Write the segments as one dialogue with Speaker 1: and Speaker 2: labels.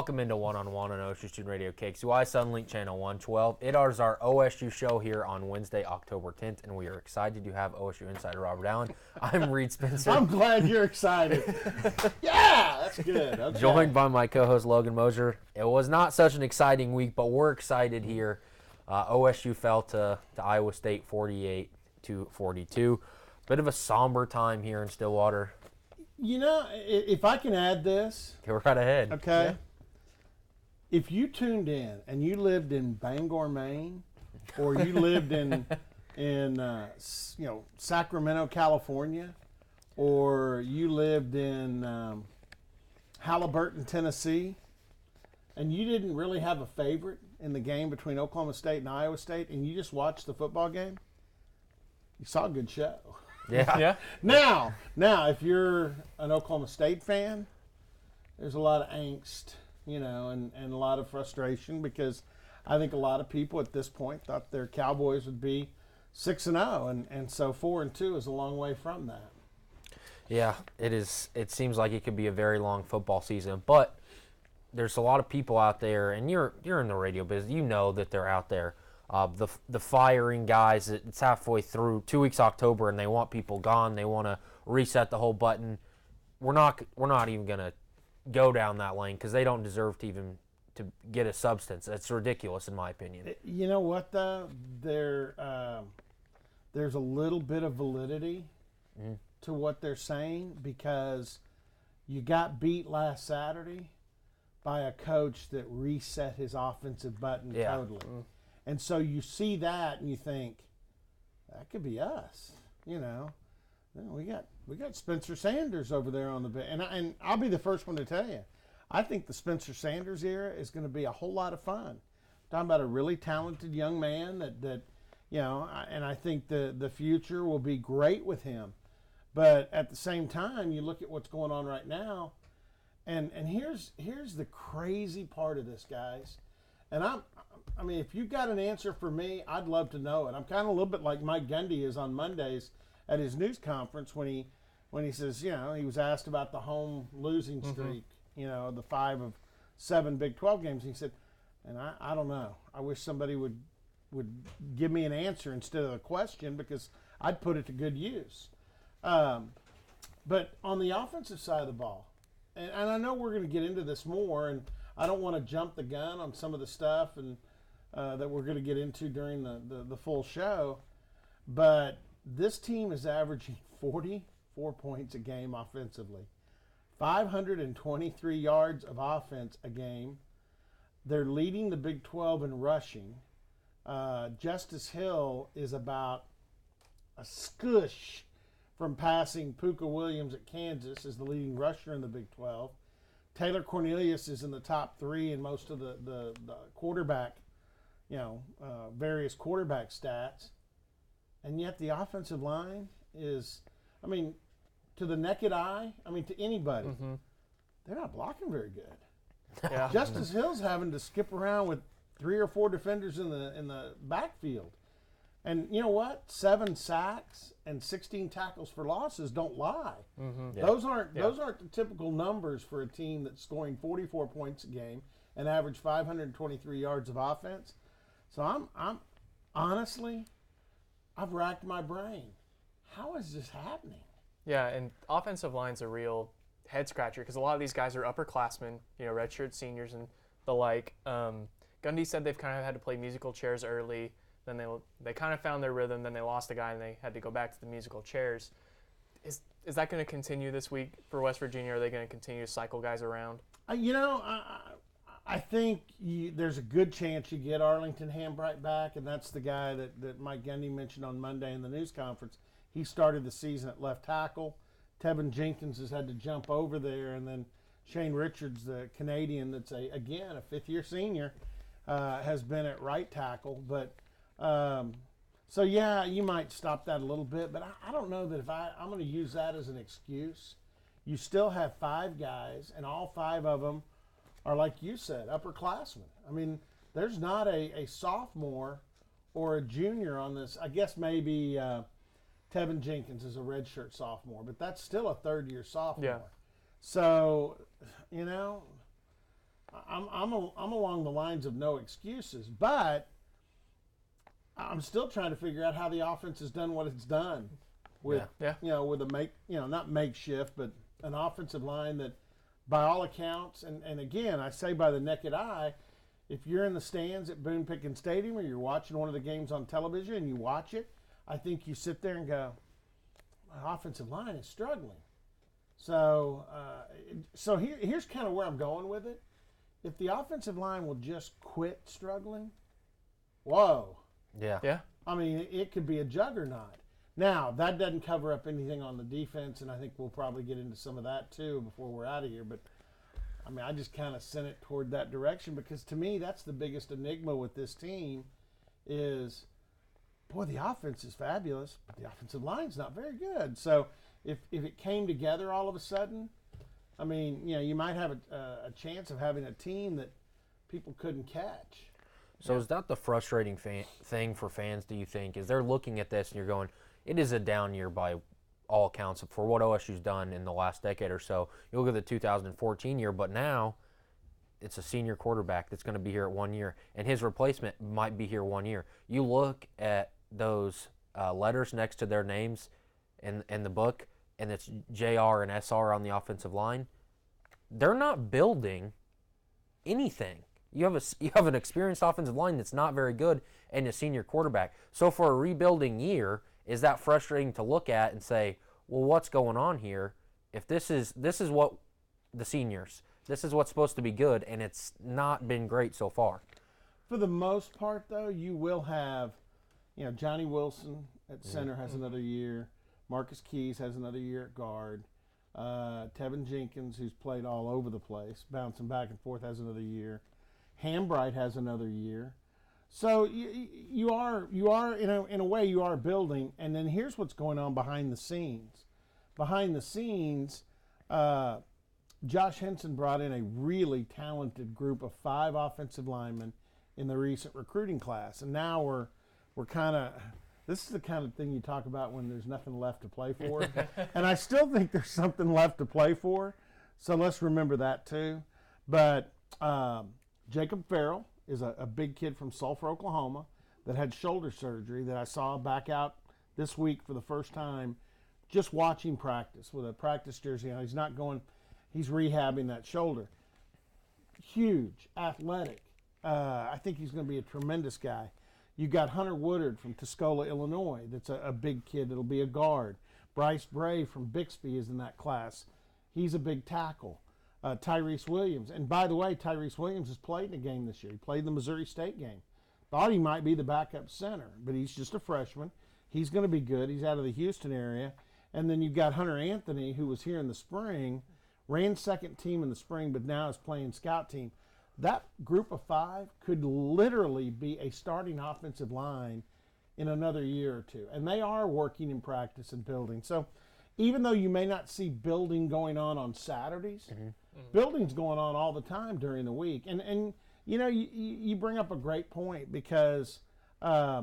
Speaker 1: Welcome into One-on-One on OSU Student Radio KXUI Sunlink Channel 112. It is our OSU show here on Wednesday, October 10th, and we are excited to have OSU insider Robert Allen. I'm Reed Spencer.
Speaker 2: I'm glad you're excited. Yeah, that's good. Okay.
Speaker 1: Joined by my co-host Logan Moser. It was not such an exciting week, but we're excited here. OSU fell to Iowa State 48-42. Bit of a somber time here in Stillwater.
Speaker 2: You know, if I can add this.
Speaker 1: Go right ahead.
Speaker 2: Okay.
Speaker 1: Yeah.
Speaker 2: If you tuned in and you lived in Bangor, Maine, or you lived in Sacramento, California, or you lived in Halliburton, Tennessee, and you didn't really have a favorite in the game between Oklahoma State and Iowa State, and you just watched the football game, you saw a good show.
Speaker 1: Yeah.
Speaker 2: Now, if you're an Oklahoma State fan, there's a lot of angst, and a lot of frustration because I think a lot of people at this point thought their Cowboys would be 6-0, and so 4-2 is a long way from that.
Speaker 1: Yeah, it is. It seems like it could be a very long football season, but there's a lot of people out there, and you're in the radio business. You know that they're out there. The firing guys, it's halfway through 2 weeks October, and they want people gone. They want to reset the whole button. We're not even gonna go down that lane because they don't deserve to get a substance. It's ridiculous in my opinion.
Speaker 2: You know what though? There's a little bit of validity to what they're saying because you got beat last Saturday by a coach that reset his offensive button totally. And so you see that and you think, that could be us, We got Spencer Sanders over there on the bench. And I'll be the first one to tell you, I think the Spencer Sanders era is going to be a whole lot of fun. Talking about a really talented young man that and I think the future will be great with him. But at the same time, you look at what's going on right now, and here's the crazy part of this, guys. And I mean, if you've got an answer for me, I'd love to know it. I'm kind of a little bit like Mike Gundy is on Mondays at his news conference when he says, he was asked about the home losing streak, the 5 of 7 Big 12 games. He said, and I don't know. I wish somebody would give me an answer instead of a question because I'd put it to good use. But on the offensive side of the ball, and I know we're going to get into this more, and I don't want to jump the gun on some of the stuff and that we're going to get into during the full show, but this team is averaging 44 points a game offensively, 523 yards of offense a game. They're leading the Big 12 in rushing. Justice Hill is about a skush from passing Puka Williams at Kansas as the leading rusher in the Big 12. Taylor Cornelius is in the top 3 in most of the quarterback, various quarterback stats. And yet the offensive line is, to the naked eye, to anybody, they're not blocking very good.
Speaker 3: Yeah.
Speaker 2: Justice Hill's having to skip around with 3 or 4 defenders in the backfield. And you know what? 7 sacks and 16 tackles for losses don't lie.
Speaker 1: Yeah.
Speaker 2: Those aren't the typical numbers for a team that's scoring 44 points a game and average 523 yards of offense. So I'm honestly, I've racked my brain. How is this happening?
Speaker 3: Yeah, and offensive line's a real head scratcher because a lot of these guys are upperclassmen, redshirt seniors and the like. Gundy said they've kind of had to play musical chairs early. Then they kind of found their rhythm. Then they lost a guy and they had to go back to the musical chairs. Is that going to continue this week for West Virginia? Or are they going to continue to cycle guys around?
Speaker 2: I think there's a good chance you get Arlington Hambright back, and that's the guy that Mike Gundy mentioned on Monday in the news conference. He started the season at left tackle. Tevin Jenkins has had to jump over there, and then Shane Richards, the Canadian that's a fifth-year senior, has been at right tackle. But so yeah, you might stop that a little bit, but I don't know that if I'm going to use that as an excuse. You still have 5 guys, and all 5 of them are, like you said, upperclassmen. There's not a sophomore or a junior on this. I guess maybe Tevin Jenkins is a redshirt sophomore, but that's still a third-year sophomore.
Speaker 3: Yeah.
Speaker 2: So, I'm along the lines of no excuses, but I'm still trying to figure out how the offense has done what it's done with with a not makeshift, but an offensive line that, by all accounts, and again I say by the naked eye, if you're in the stands at Boone Pickens Stadium or you're watching one of the games on television and you watch it, I think you sit there and go, my offensive line is struggling. So here's kind of where I'm going with it. If the offensive line will just quit struggling, whoa.
Speaker 3: Yeah.
Speaker 2: I mean, it could be a juggernaut. Now, that doesn't cover up anything on the defense, and I think we'll probably get into some of that too before we're out of here. But, I mean, I just kind of sent it toward that direction because to me that's the biggest enigma with this team is, boy, the offense is fabulous, but the offensive line's not very good. So if it came together all of a sudden, I mean, you might have a chance of having a team that people couldn't catch.
Speaker 1: So is that the frustrating thing for fans, do you think, is they're looking at this and you're going, it is a down year by all accounts for what OSU's done in the last decade or so. You look at the 2014 year, but now it's a senior quarterback that's going to be here at 1 year, and his replacement might be here 1 year. You look at those letters next to their names in the book, and it's JR and SR on the offensive line. They're not building anything. You have an experienced offensive line that's not very good and a senior quarterback. So for a rebuilding year, is that frustrating to look at and say, well, what's going on here? If this is what the seniors, this is what's supposed to be good, and it's not been great so far.
Speaker 2: For the most part, though, you will have, Johnny Wilson at center has another year. Marcus Keys has another year at guard. Tevin Jenkins, who's played all over the place, bouncing back and forth, has another year. Hambright has another year. So you are in a way you are building. And then here's what's going on behind the scenes. Behind the scenes, Josh Henson brought in a really talented group of 5 offensive linemen in the recent recruiting class, and now we're kind of. This is the kind of thing you talk about when there's nothing left to play for. And I still think there's something left to play for. So let's remember that too. But Jacob Farrell is a big kid from Sulphur, Oklahoma that had shoulder surgery that I saw back out this week for the first time just watching practice with a practice jersey on. He's not going, he's rehabbing that shoulder. Huge, athletic. I think he's going to be a tremendous guy. You got Hunter Woodard from Tuscola, Illinois. That's a big kid that'll be a guard. Bryce Bray from Bixby is in that class. He's a big tackle. Tyrese Williams. And by the way, Tyrese Williams has played in a game this year. He played the Missouri State game. Thought he might be the backup center, but he's just a freshman. He's going to be good. He's out of the Houston area. And then you've got Hunter Anthony, who was here in the spring, ran second team in the spring, but now is playing scout team. That group of 5 could literally be a starting offensive line in another year or two. And they are working in practice and building. So even though you may not see building going on Saturdays, building's going on all the time during the week. And you bring up a great point because, at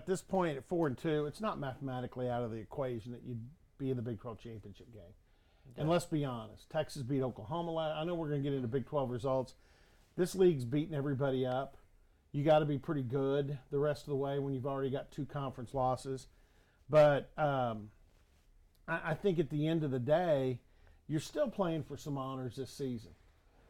Speaker 2: this point at 4-2, it's not mathematically out of the equation that you'd be in the Big 12 championship game. And let's be honest, Texas beat Oklahoma. I know we're going to get into Big 12 results. This league's beating everybody up. You got to be pretty good the rest of the way when you've already got 2 conference losses. But I think at the end of the day, you're still playing for some honors this season.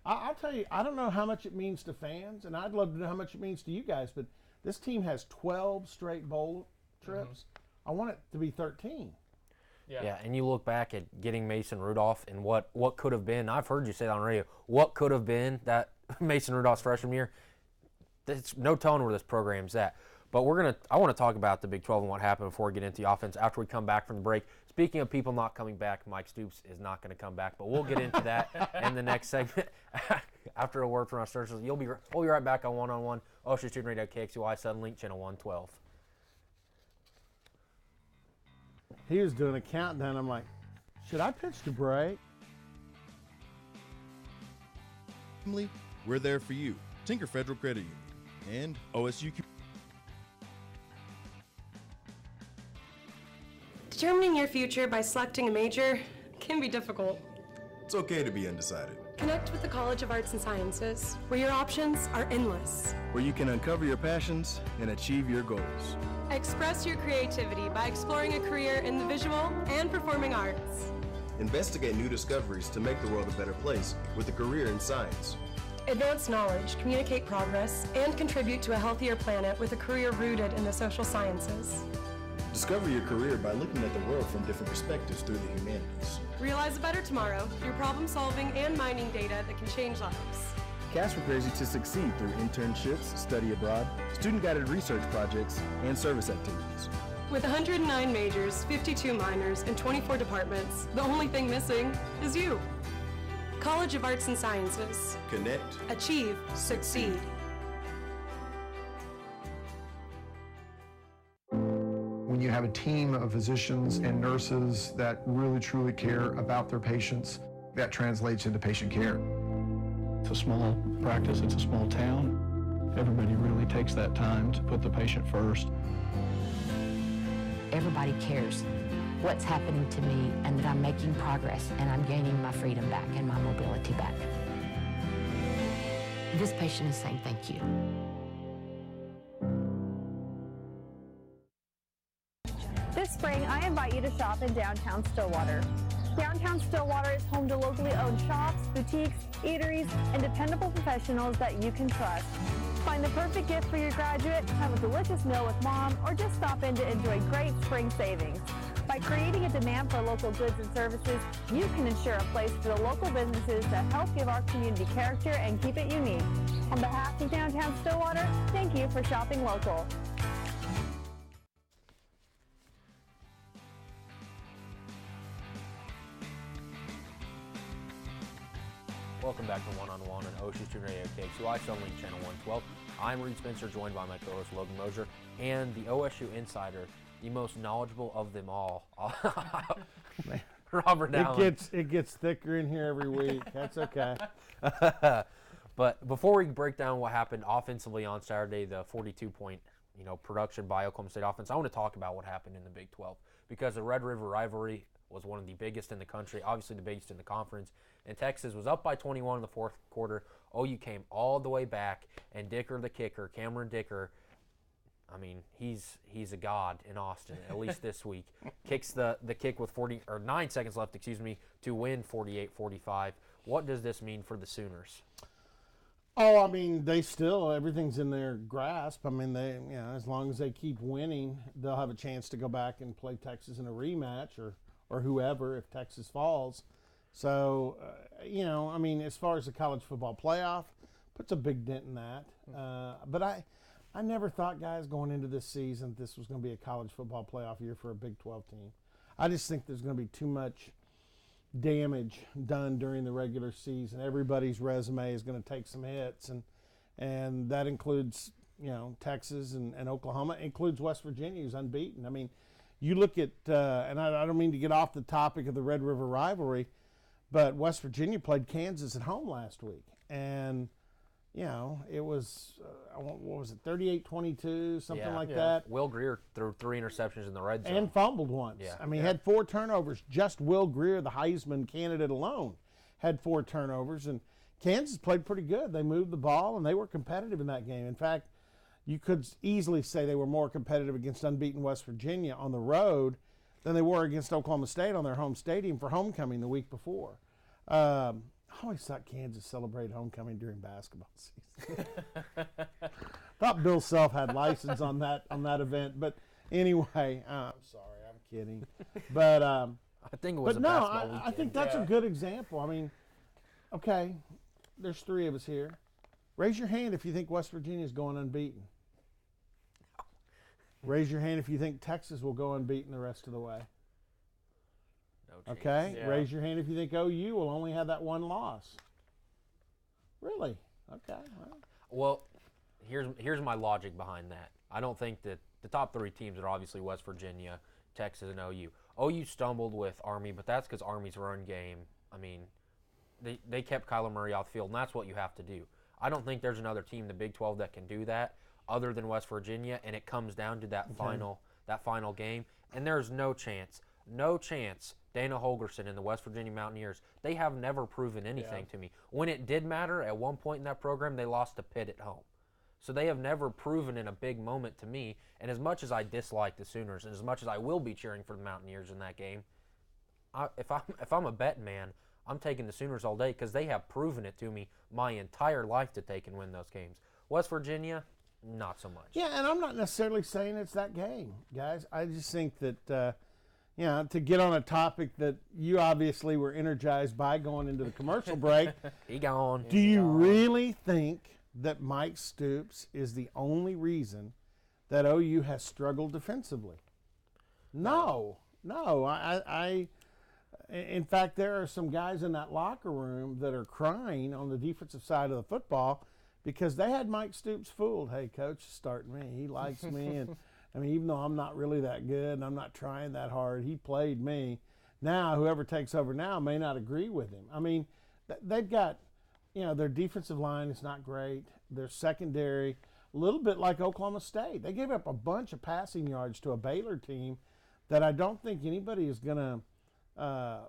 Speaker 2: I'll tell you, I don't know how much it means to fans, and I'd love to know how much it means to you guys, but this team has 12 straight bowl trips. I want it to be 13.
Speaker 1: Yeah, and you look back at getting Mason Rudolph and what could have been. I've heard you say that on radio. What could have been that Mason Rudolph's freshman year? There's no telling where this program's at. But I want to talk about the Big 12 and what happened before we get into the offense after we come back from the break. Speaking of people not coming back, Mike Stoops is not going to come back, but we'll get into that in the next segment after a word from our sponsors. We'll be right back on One-on-One, OSU Student Radio, KXUI, Suddenlink, Channel 112.
Speaker 2: He was doing a countdown. I'm like, should I pitch to break?
Speaker 4: We're there for you. Tinker Federal Credit Union and OSU.
Speaker 5: Determining your future by selecting a major can be difficult.
Speaker 4: It's okay to be undecided.
Speaker 5: Connect with the College of Arts and Sciences, where your options are endless.
Speaker 6: Where you can uncover your passions and achieve your goals.
Speaker 5: Express your creativity by exploring a career in the visual and performing arts.
Speaker 6: Investigate new discoveries to make the world a better place with a career in science.
Speaker 5: Advance knowledge, communicate progress, and contribute to a healthier planet with a career rooted in the social sciences.
Speaker 6: Discover your career by looking at the world from different perspectives through the humanities.
Speaker 5: Realize a better tomorrow through problem solving and mining data that can change lives.
Speaker 6: Cash prepares you to succeed through internships, study abroad, student-guided research projects, and service activities.
Speaker 5: With 109 majors, 52 minors, and 24 departments, the only thing missing is you. College of Arts and Sciences.
Speaker 6: Connect.
Speaker 5: Achieve. Succeed.
Speaker 7: When you have a team of physicians and nurses that really truly care about their patients, that translates into patient care.
Speaker 8: It's a small practice, it's a small town. Everybody really takes that time to put the patient first.
Speaker 9: Everybody cares what's happening to me and that I'm making progress and I'm gaining my freedom back and my mobility back. This patient is saying thank you.
Speaker 10: This spring, I invite you to shop in downtown Stillwater. Downtown Stillwater is home to locally owned shops, boutiques, eateries, and dependable professionals that you can trust. Find the perfect gift for your graduate, have a delicious meal with mom, or just stop in to enjoy great spring savings. By creating a demand for local goods and services, you can ensure a place for the local businesses that help give our community character and keep it unique. On behalf of Downtown Stillwater, thank you for shopping local.
Speaker 1: Welcome back to One on One on Ocean Student Radio KXUI, on Link Channel 112. I'm Reed Spencer, joined by my co-host Logan Mosier, and the OSU insider, the most knowledgeable of them all, Robert Allen.
Speaker 2: It gets thicker in here every week. That's okay.
Speaker 1: But before we break down what happened offensively on Saturday, the 42-point production by Oklahoma State offense, I want to talk about what happened in the Big 12, because the Red River rivalry was one of the biggest in the country, obviously the biggest in the conference, and Texas was up by 21 in the fourth quarter. OU came all the way back, and Dicker the kicker, Cameron Dicker, I mean, he's a god in Austin, at least this week, kicks the kick with 9 seconds left, to win 48-45. What does this mean for the Sooners?
Speaker 2: Oh, I mean, everything's in their grasp. I mean, as long as they keep winning, they'll have a chance to go back and play Texas in a rematch or whoever if Texas falls. So, I mean, as far as the college football playoff, puts a big dent in that. But I never thought, guys, going into this season, this was going to be a college football playoff year for a Big 12 team. I just think there's going to be too much damage done during the regular season. Everybody's resume is going to take some hits, and that includes, Texas and Oklahoma. It includes West Virginia, who's unbeaten. I mean, you look at, and I don't mean to get off the topic of the Red River rivalry, but West Virginia played Kansas at home last week. And, it was, what was it, 38-22, something like that.
Speaker 1: Will Greer threw 3 interceptions in the red zone.
Speaker 2: And fumbled once.
Speaker 1: Yeah.
Speaker 2: I mean, had 4 turnovers. Just Will Greer, the Heisman candidate alone, had 4 turnovers. And Kansas played pretty good. They moved the ball, and they were competitive in that game. In fact, you could easily say they were more competitive against unbeaten West Virginia on the road than they were against Oklahoma State on their home stadium for homecoming the week before. I always thought Kansas celebrated homecoming during basketball season. Thought Bill Self had license on that event, but anyway, I'm sorry, I'm kidding. But
Speaker 1: I think it was basketball weekend.
Speaker 2: I think that's a good example. I mean, okay, there's 3 of us here. Raise your hand if you think West Virginia is going unbeaten. Raise your hand if you think Texas will go unbeaten the rest of the way.
Speaker 1: No chance.
Speaker 2: Okay?
Speaker 3: Yeah.
Speaker 2: Raise your hand if you think OU will only have that 1 loss. Really? Okay.
Speaker 1: Well, here's my logic behind that. I don't think that the top 3 teams are obviously West Virginia, Texas, and OU. OU stumbled with Army, but that's because Army's run game, I mean, they kept Kyler Murray off the field, and that's what you have to do. I don't think there's another team in the Big 12 that can do that other than West Virginia, and it comes down to that final game, and there's no chance no chance. Dana Holgerson and the West Virginia Mountaineers, they have never proven anything to me. When it did matter, at one point in that program, they lost to Pitt at home. So they have never proven in a big moment to me. And as much as I dislike the Sooners, and as much as I will be cheering for the Mountaineers in that game, if I'm a betting man, I'm taking the Sooners all day because they have proven it to me my entire life that they can win those games. West Virginia, not so much.
Speaker 2: Yeah, and I'm not necessarily saying it's that game, guys. I just think that, to get on a topic that you obviously were energized by going into the commercial break.
Speaker 1: He gone.
Speaker 2: Do you really think that Mike Stoops is the only reason that OU has struggled defensively? No. In fact, there are some guys in that locker room that are crying on the defensive side of the football because they had Mike Stoops fooled. Hey, coach, start me. He likes me. And I mean, even though I'm not really that good and I'm not trying that hard, he played me. Now, whoever takes over now may not agree with him. I mean, they've got, their defensive line is not great. Their secondary, a little bit like Oklahoma State. They gave up a bunch of passing yards to a Baylor team that I don't think anybody is going to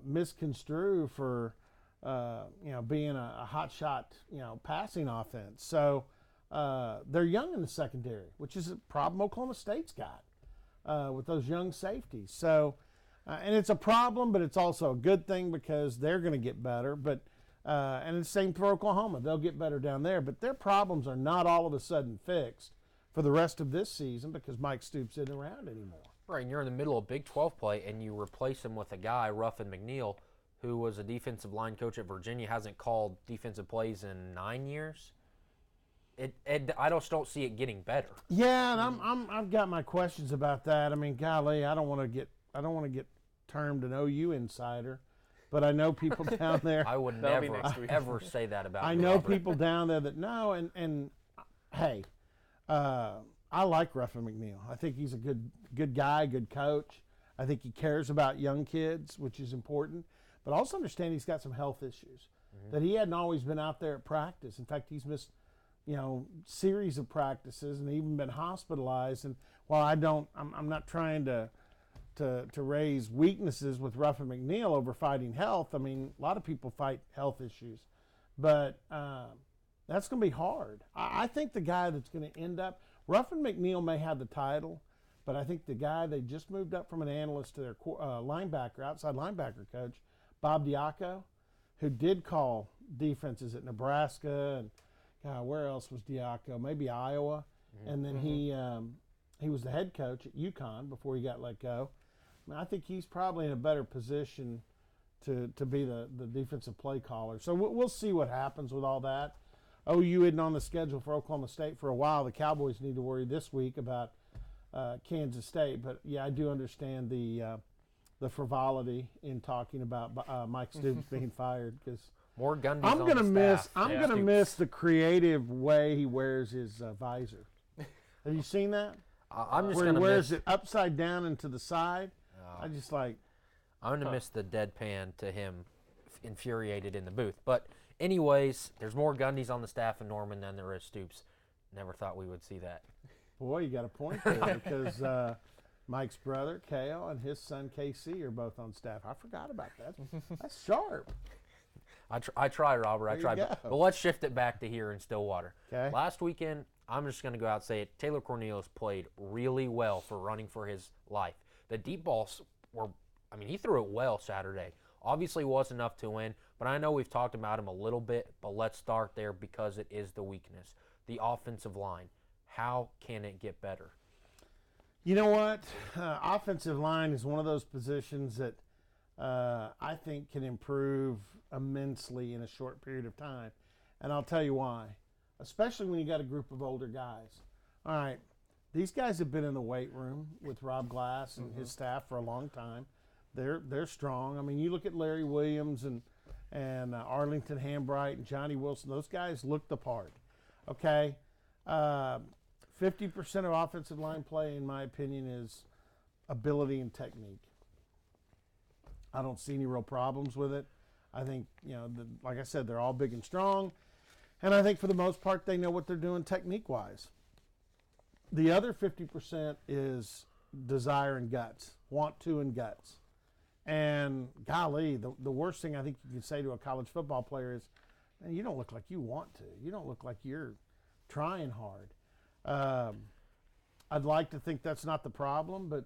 Speaker 2: misconstrue for being a hot shot passing offense. So they're young in the secondary, which is a problem Oklahoma State's got with those young safeties. So and it's a problem, but it's also a good thing because they're going to get better. But and it's the same for Oklahoma; they'll get better down there. But their problems are not all of a sudden fixed for the rest of this season because Mike Stoops isn't around anymore.
Speaker 1: Right, and you're in the middle of Big 12 play, and you replace him with a guy, Ruffin McNeil, who was a defensive line coach at Virginia, hasn't called defensive plays in 9 years. I just don't see it getting better.
Speaker 2: Yeah, and I've got my questions about that. I mean, golly, I don't want to get termed an OU insider, but I know people down there.
Speaker 1: I would never ever say that about.
Speaker 2: I know people down there that know, and hey. I like Ruffin McNeil. I think he's a good guy, good coach. I think he cares about young kids, which is important. But also understand he's got some health issues, that he hadn't always been out there at practice. In fact, he's missed, series of practices and even been hospitalized. And while I'm not trying to raise weaknesses with Ruffin McNeil over fighting health. I mean, a lot of people fight health issues. But that's going to be hard. I think the guy that's going to end up, Ruffin McNeil may have the title, but I think the guy they just moved up from an analyst to their outside linebacker coach, Bob Diaco, who did call defenses at Nebraska and where else was Diaco? Maybe Iowa, and then he was the head coach at UConn before he got let go. I mean, I think he's probably in a better position to be the defensive play caller. So we'll see what happens with all that. OU isn't on the schedule for Oklahoma State for a while. The Cowboys need to worry this week about Kansas State. But, yeah, I do understand the frivolity in talking about Mike Stoops being fired because
Speaker 1: more Gundy's
Speaker 2: I'm
Speaker 1: going to
Speaker 2: miss. I'm going to miss the creative way he wears his visor. Have you seen that?
Speaker 1: I'm just
Speaker 2: where
Speaker 1: going
Speaker 2: he
Speaker 1: to
Speaker 2: wears it upside down and to the side. I just like.
Speaker 1: I'm going to miss the deadpan to him, infuriated in the booth. But anyways, there's more Gundys on the staff in Norman than there is Stoops. Never thought we would see that.
Speaker 2: Boy, you got a point there because Mike's brother, Kale, and his son, KC, are both on staff. I forgot about that. That's sharp.
Speaker 1: I try, Robert. I try. But let's shift it back to here in Stillwater.
Speaker 2: Okay.
Speaker 1: Last weekend, I'm just going to go out and say it, Taylor Cornelius played really well for running for his life. The deep balls were, he threw it well Saturday. Obviously wasn't enough to win, but I know we've talked about him a little bit, but let's start there because it is the weakness. The offensive line. How can it get better?
Speaker 2: You know what? Offensive line is one of those positions that I think can improve immensely in a short period of time. And I'll tell you why. Especially when you got a group of older guys. All right, these guys have been in the weight room with Rob Glass and his staff for a long time. They're strong. I mean, you look at Larry Williams and Arlington Hambright and Johnny Wilson. Those guys look the part. Okay, 50% of offensive line play, in my opinion, is ability and technique. I don't see any real problems with it. I think, like I said, they're all big and strong. And I think for the most part, they know what they're doing technique-wise. The other 50% is desire and guts, want to and guts. And golly, the worst thing I think you can say to a college football player is, man, you don't look like you want to. You don't look like you're trying hard. I'd like to think that's not the problem, but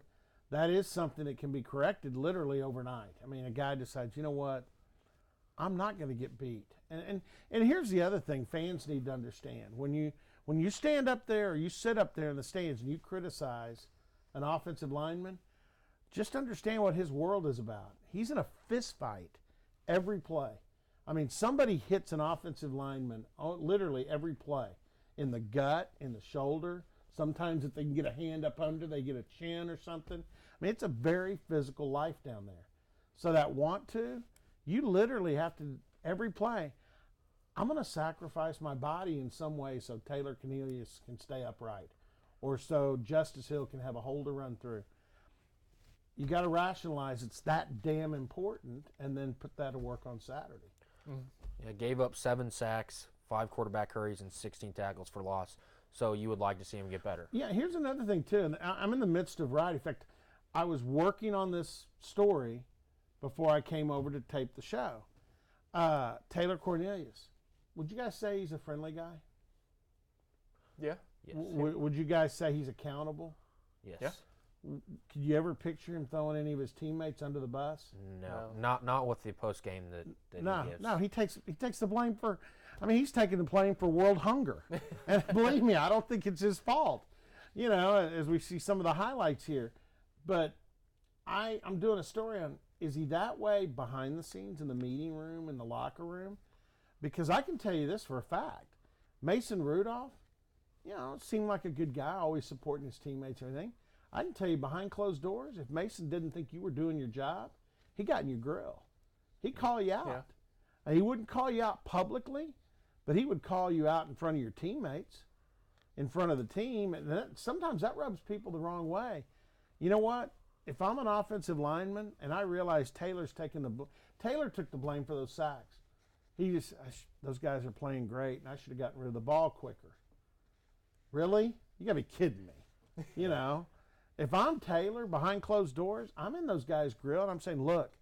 Speaker 2: that is something that can be corrected literally overnight. I mean, a guy decides, you know what, I'm not going to get beat. And here's the other thing fans need to understand. When you stand up there or you sit up there in the stands and you criticize an offensive lineman, just understand what his world is about. He's in a fist fight every play. I mean, somebody hits an offensive lineman literally every play, in the gut, in the shoulder. Sometimes if they can get a hand up under, they get a chin or something. I mean, it's a very physical life down there. So that you literally have to, every play, I'm going to sacrifice my body in some way so Taylor Cornelius can stay upright, or so Justice Hill can have a hole to run through. You got to rationalize it's that damn important, and then put that to work on Saturday.
Speaker 1: Yeah, gave up 7 sacks, 5 quarterback hurries, and 16 tackles for loss. So you would like to see him get better.
Speaker 2: Yeah, here's another thing, too. And I'm in the midst of writing. In fact, I was working on this story before I came over to tape the show. Taylor Cornelius. Would you guys say he's a friendly guy?
Speaker 3: Yeah.
Speaker 1: Yes.
Speaker 2: Would you guys say he's accountable?
Speaker 1: Yes.
Speaker 3: Yeah.
Speaker 2: Could you ever picture him throwing any of his teammates under the bus?
Speaker 1: No. Not with the post game that he gives.
Speaker 2: No, he takes the blame for. I mean, he's taking the blame for world hunger, and believe me, I don't think it's his fault. You know, as we see some of the highlights here, but I'm doing a story on, is he that way behind the scenes in the meeting room, in the locker room? Because I can tell you this for a fact, Mason Rudolph, you know, seemed like a good guy, always supporting his teammates and everything. I can tell you behind closed doors, if Mason didn't think you were doing your job, he got in your grill. He'd call you out.
Speaker 3: Yeah.
Speaker 2: And he wouldn't call you out publicly, but he would call you out in front of your teammates, in front of the team. And sometimes that rubs people the wrong way. You know what? If I'm an offensive lineman and I realize Taylor took the blame for those sacks. Those guys are playing great, and I should have gotten rid of the ball quicker. Really? You got to be kidding me. You know? If I'm Taylor behind closed doors, I'm in those guys' grill, and I'm saying, look,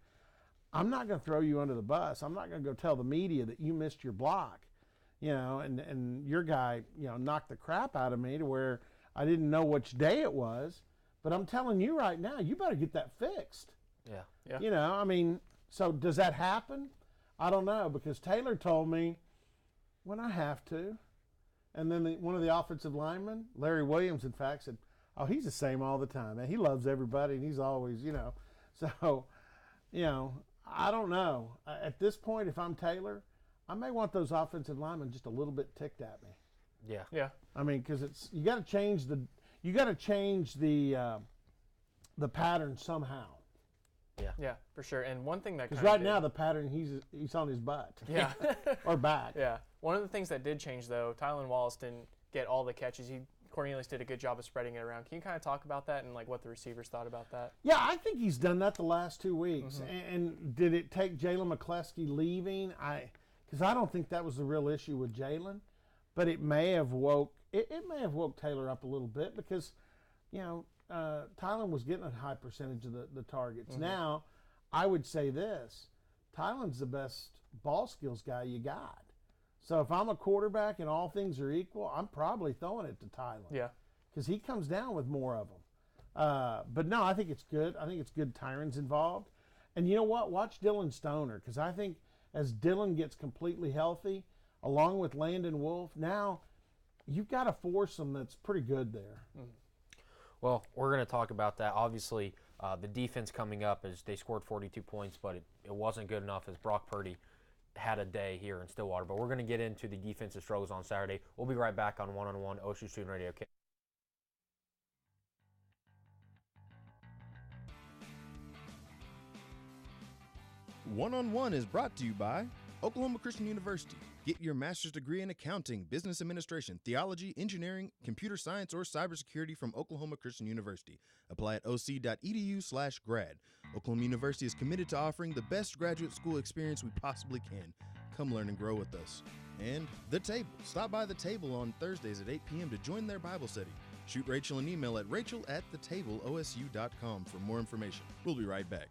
Speaker 2: I'm not going to throw you under the bus. I'm not going to go tell the media that you missed your block, you know, and your guy, you know, knocked the crap out of me to where I didn't know which day it was. But I'm telling you right now, you better get that fixed.
Speaker 1: Yeah.
Speaker 3: Yeah.
Speaker 2: You know, I mean, so does that happen? I don't know, because Taylor told me, when I have to. And then one of the offensive linemen, Larry Williams, in fact, said, oh, he's the same all the time. Man, he loves everybody, and he's always, you know. So, you know, I don't know. At this point, if I'm Taylor, I may want those offensive linemen just a little bit ticked at me.
Speaker 1: Yeah.
Speaker 3: Yeah.
Speaker 2: I mean, because you got to change the pattern somehow.
Speaker 1: Yeah.
Speaker 3: Yeah, for sure. And one thing that
Speaker 2: Because right now the pattern, he's on his butt.
Speaker 3: Yeah.
Speaker 2: Or back.
Speaker 3: Yeah. One of the things that did change, though, Tylan Wallace didn't get all the catches. Cornelius did a good job of spreading it around. Can you kind of talk about that and like what the receivers thought about that?
Speaker 2: Yeah, I think he's done that the last 2 weeks. And did it take Jalen McCleskey leaving? Because I don't think that was the real issue with Jalen, but it may have woke Taylor up a little bit because, you know, Tylan was getting a high percentage of the targets. Now, I would say this: Tylan's the best ball skills guy you got. So if I'm a quarterback and all things are equal, I'm probably throwing it to Tylan.
Speaker 3: Yeah.
Speaker 2: Because he comes down with more of them. But no, I think it's good. I think it's good Tyron's involved. And you know what? Watch Dylan Stoner, because I think as Dylan gets completely healthy, along with Landon Wolf, now you've got a foursome that's pretty good there.
Speaker 1: Well, we're going to talk about that. Obviously, the defense coming up is they scored 42 points, but it wasn't good enough as Brock Purdy had a day here in Stillwater. But we're going to get into the defensive struggles on Saturday. We'll be right back on One-on-One OSU Student Radio.
Speaker 4: One-on-One is brought to you by Oklahoma Christian University. Get your master's degree in accounting, business administration, theology, engineering, computer science, or cybersecurity from Oklahoma Christian University. Apply at oc.edu/grad. Oklahoma University is committed to offering the best graduate school experience we possibly can. Come learn and grow with us. And The Table. Stop by The Table on Thursdays at 8 p.m. to join their Bible study. Shoot Rachel an email at rachel@thetableosu.com for more information. We'll be right back.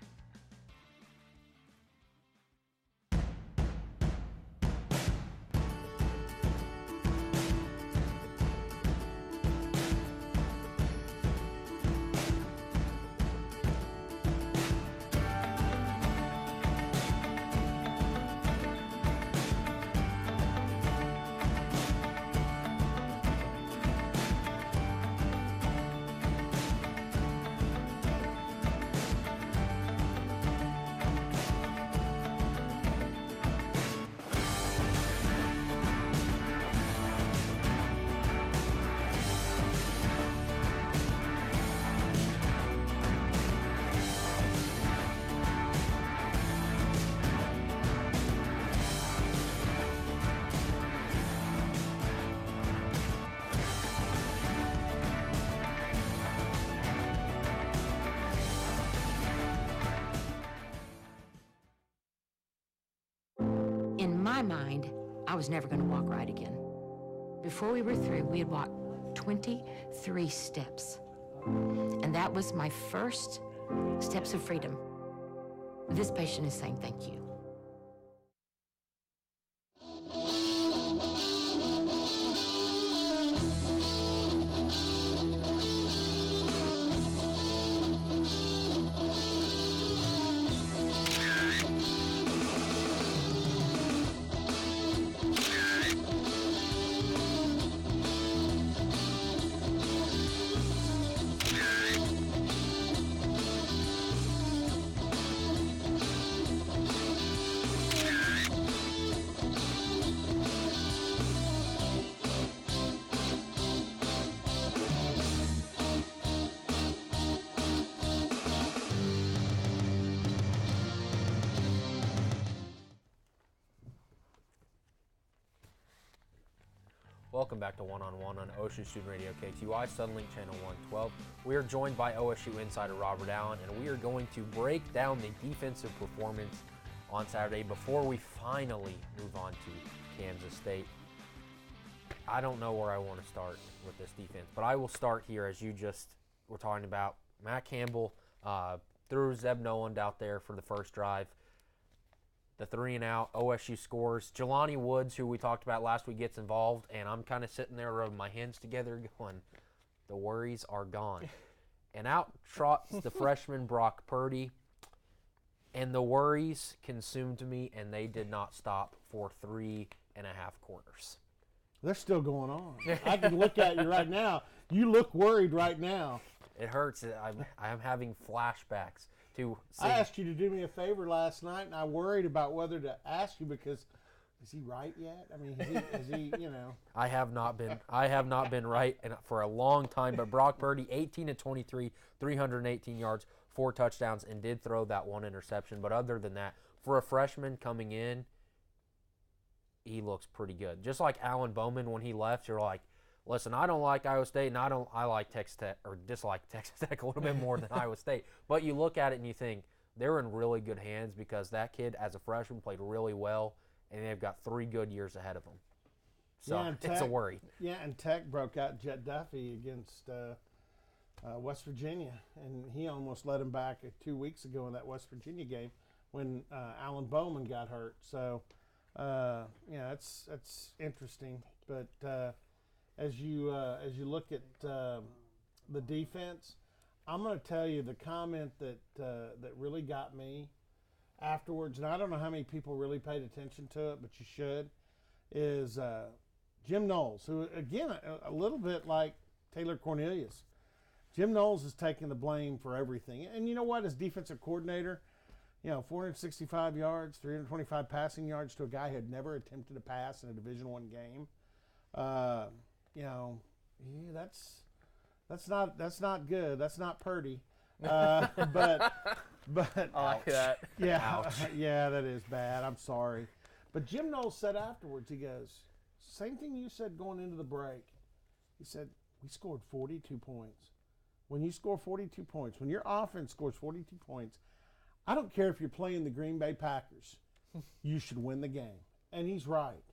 Speaker 9: my mind, I was never going to walk right again. Before we were through, we had walked 23 steps. And that was my first steps of freedom. This patient is saying thank you.
Speaker 1: Welcome back to One on One on OSU Student Radio KTUI, Sunlink Channel 112. We are joined by OSU insider Robert Allen, and we are going to break down the defensive performance on Saturday before we finally move on to Kansas State. I don't know where I want to start with this defense, but I will start here as you just were talking about. Matt Campbell threw Zeb Noland out there for the first drive. The 3-and-out, OSU scores. Jelani Woods, who we talked about last week, gets involved, and I'm kind of sitting there rubbing my hands together going, the worries are gone. And out trots the freshman Brock Purdy, and the worries consumed me, and they did not stop for 3.5 quarters.
Speaker 2: They're still going on. I can look at you right now. You look worried right now.
Speaker 1: It hurts. I'm having flashbacks.
Speaker 2: I asked you to do me a favor last night, and I worried about whether to ask you because is he right yet? I mean, is he you know?
Speaker 1: I have not been right for a long time. But Brock Purdy, 18 of 23, 318 yards, 4 touchdowns, and did throw that 1 interception. But other than that, for a freshman coming in, he looks pretty good. Just like Alan Bowman when he left, you're like, listen, I don't like Iowa State, and I like Texas Tech, or dislike Texas Tech a little bit more than Iowa State. But you look at it and you think they're in really good hands because that kid, as a freshman, played really well, and they've got 3 good years ahead of them. So
Speaker 2: yeah,
Speaker 1: it's a worry.
Speaker 2: Yeah, and Tech broke out Jet Duffy against West Virginia, and he almost let him back 2 weeks ago in that West Virginia game when Alan Bowman got hurt. So, yeah, that's interesting. But as you look at the defense, I'm going to tell you the comment that really got me afterwards, and I don't know how many people really paid attention to it, but you should, is Jim Knowles, who, again, a little bit like Taylor Cornelius. Jim Knowles is taking the blame for everything. And you know what? As defensive coordinator, 465 yards, 325 passing yards to a guy who had never attempted a pass in a Division I game. That's not good. That's not Purdy. But
Speaker 3: I like that.
Speaker 2: Yeah,
Speaker 1: Ouch.
Speaker 2: Yeah, that is bad. I'm sorry. But Jim Knowles said afterwards, he goes, same thing you said going into the break. He said, we scored 42 points. When you score 42 points, when your offense scores 42 points, I don't care if you're playing the Green Bay Packers, you should win the game. And he's right.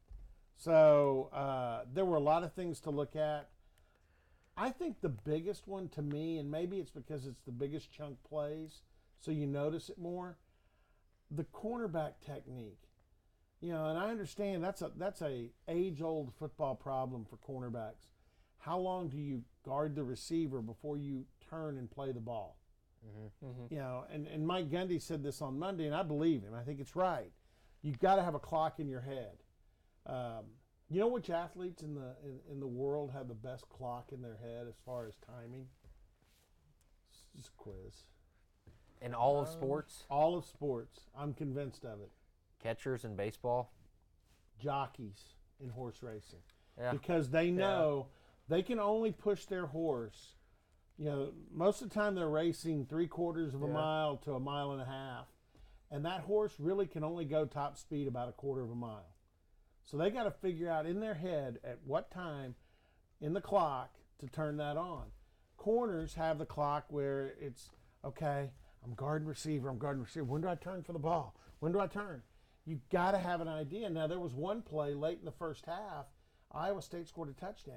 Speaker 2: So there were a lot of things to look at. I think the biggest one to me, and maybe it's because it's the biggest chunk plays, so you notice it more, the cornerback technique. And I understand that's a age-old football problem for cornerbacks. How long do you guard the receiver before you turn and play the ball? Mm-hmm. And Mike Gundy said this on Monday, and I believe him. I think it's right. You've got to have a clock in your head. You know which athletes in the world have the best clock in their head as far as timing? It's just a quiz.
Speaker 1: In all of sports?
Speaker 2: All of sports. I'm convinced of it.
Speaker 1: Catchers in baseball?
Speaker 2: Jockeys in horse racing.
Speaker 1: Yeah.
Speaker 2: Because they know they can only push their horse. Most of the time they're racing 3/4 of a mile to 1.5 miles. And that horse really can only go top speed about 1/4 of a mile. So they got to figure out in their head at what time in the clock to turn that on. Corners have the clock where it's, okay, I'm guarding receiver. When do I turn for the ball? When do I turn? You got to have an idea. Now, there was one play late in the first half. Iowa State scored a touchdown.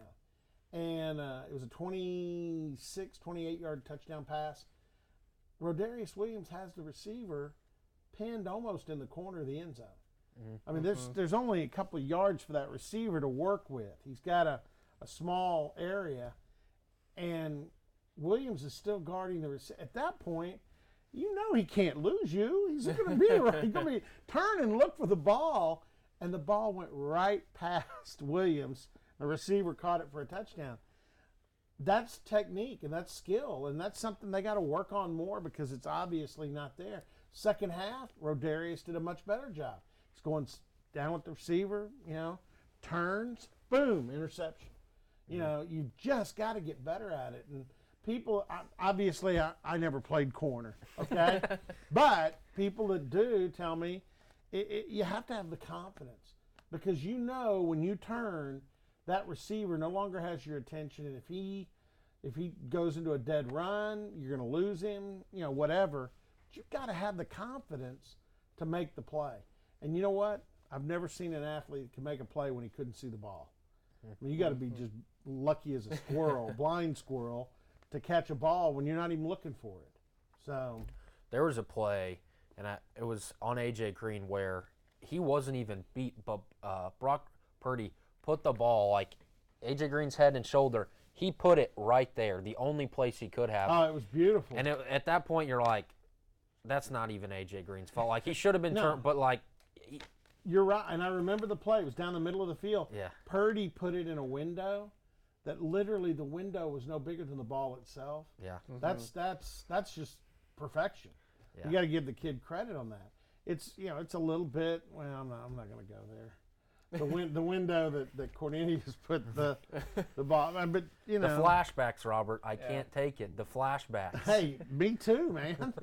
Speaker 2: And it was a 26, 28-yard touchdown pass. Rodarius Williams has the receiver pinned almost in the corner of the end zone. I mean, there's only a couple of yards for that receiver to work with. He's got a small area, and Williams is still guarding the receiver. At that point, you know he can't lose you. He's going to be right. He's going to be turn and look for the ball, and the ball went right past Williams. The receiver caught it for a touchdown. That's technique and that's skill, and that's something they got to work on more because it's obviously not there. Second half, Rodarius did a much better job. He's going down with the receiver, turns, boom, interception. You just got to get better at it. And people, obviously, I never played corner, okay? But people that do tell me you have to have the confidence because when you turn, that receiver no longer has your attention, and if he goes into a dead run, you're going to lose him, whatever. But you've got to have the confidence to make the play. And you know what? I've never seen an athlete that can make a play when he couldn't see the ball. I mean, you got to be just lucky as a squirrel, blind squirrel, to catch a ball when you're not even looking for it. So
Speaker 1: there was a play, and it was on A.J. Green where he wasn't even beat, but Brock Purdy put the ball like A.J. Green's head and shoulder. He put it right there, the only place he could have.
Speaker 2: Oh, it was beautiful.
Speaker 1: And at that point, you're like, that's not even A.J. Green's fault. Like, he should have been turned, but like.
Speaker 2: You're right, and I remember the play. It was down the middle of the field.
Speaker 1: Yeah.
Speaker 2: Purdy put it in a window that literally the window was no bigger than the ball itself.
Speaker 1: Yeah.
Speaker 2: That's just perfection.
Speaker 1: Yeah.
Speaker 2: You got to give the kid credit on that. It's it's a little bit. Well, I'm not going to go there. The window that Cornelius put the ball, but
Speaker 1: the flashbacks, Robert. I can't take it. The flashbacks.
Speaker 2: Hey, me too, man.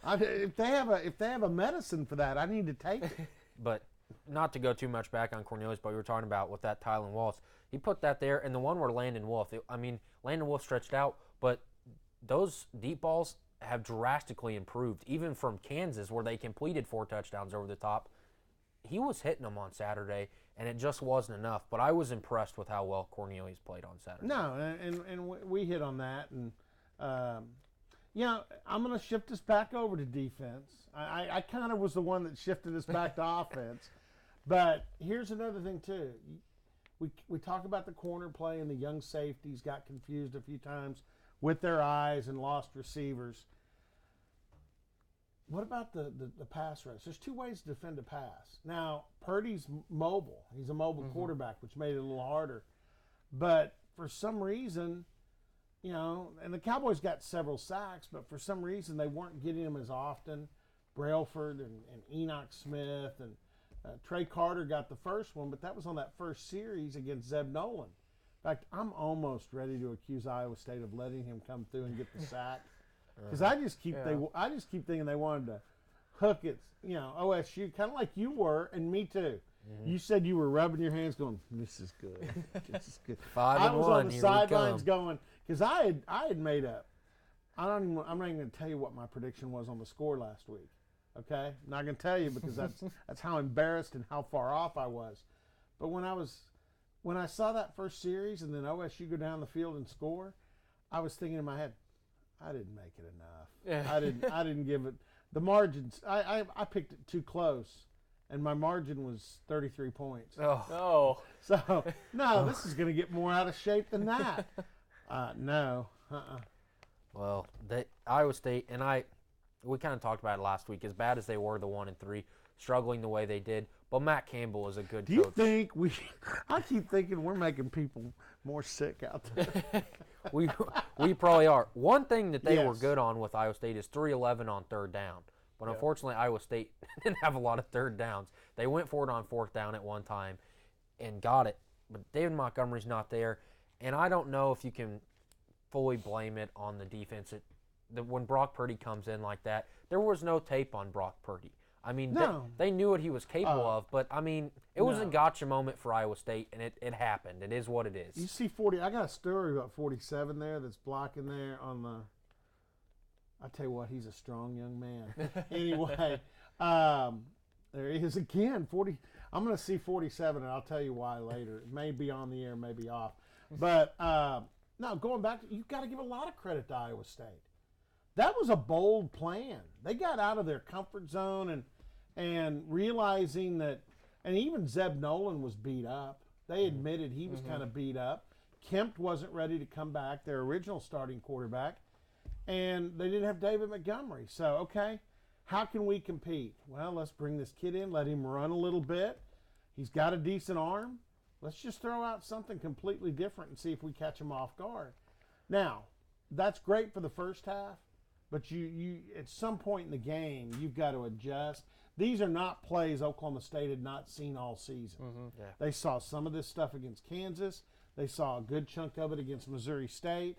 Speaker 2: If they have a medicine for that, I need to take it.
Speaker 1: But not to go too much back on Cornelius, but we were talking about with that Tylan Wallace. He put that there, and the one where Landon Wolf. Landon Wolf stretched out, but those deep balls have drastically improved, even from Kansas, where they completed 4 touchdowns over the top. He was hitting them on Saturday, and it just wasn't enough. But I was impressed with how well Cornelius played on Saturday.
Speaker 2: No, and we hit on that. And, I'm going to shift us back over to defense. I kind of was the one that shifted us back to offense. But here's another thing, too. We talk about the corner play, and the young safeties got confused a few times with their eyes and lost receivers. What about the pass rush? There's 2 ways to defend a pass. Now, Purdy's mobile. He's a mobile quarterback, which made it a little harder. But for some reason, and the Cowboys got several sacks, but for some reason they weren't getting them as often. Brailford and Enoch Smith and Trey Carter got the first one, but that was on that first series against Zeb Nolan. In fact, I'm almost ready to accuse Iowa State of letting him come through and get the sack. Because I just keep thinking they wanted to hook it, OSU, kind of like you were, and me too. Mm-hmm. You said you were rubbing your hands, going, "This is good, this is good."
Speaker 1: 5-1.
Speaker 2: I was on the sidelines going, because I had made up. I'm not even going to tell you what my prediction was on the score last week. Okay, I'm not going to tell you because that's how embarrassed and how far off I was. But when I saw that first series and then OSU go down the field and score, I was thinking in my head, I didn't make it enough.
Speaker 3: Yeah.
Speaker 2: I didn't give it the margins. I picked it too close, and my margin was 33 points.
Speaker 3: Oh.
Speaker 2: So no, this is going to get more out of shape than that. No.
Speaker 1: Well, Iowa State and we kind of talked about it last week. As bad as they were, the 1-3, struggling the way they did, but Matt Campbell is a good coach.
Speaker 2: Do you think I keep thinking we're making people more sick out there.
Speaker 1: we probably are. One thing that they were good on with Iowa State is 3-11 on third down. But unfortunately, Iowa State didn't have a lot of third downs. They went for it on 4th down at one time and got it. But David Montgomery's not there. And I don't know if you can fully blame it on the defense. When Brock Purdy comes in like that, there was no tape on Brock Purdy. I mean, they knew what he was capable of, but, I mean, it was a gotcha moment for Iowa State, and it happened. It is what it is.
Speaker 2: You see 40. I got a story about 47 there that's blocking there on the – I tell you what, he's a strong young man. Anyway, There he is again. 40. I'm going to see 47, and I'll tell you why later. It may be on the air, maybe off. But no, going back, you've got to give a lot of credit to Iowa State. That was a bold plan. They got out of their comfort zone and realizing that, and even Zeb Nolan was beat up. They admitted he was kind of beat up. Kempt wasn't ready to come back, their original starting quarterback, and they didn't have David Montgomery. So, okay, how can we compete? Well, let's bring this kid in, let him run a little bit. He's got a decent arm. Let's just throw out something completely different and see if we catch him off guard. Now, that's great for the first half, but you at some point in the game, you've got to adjust. These are not plays Oklahoma State had not seen all season.
Speaker 1: Yeah.
Speaker 2: They saw some of this stuff against Kansas. They saw a good chunk of it against Missouri State.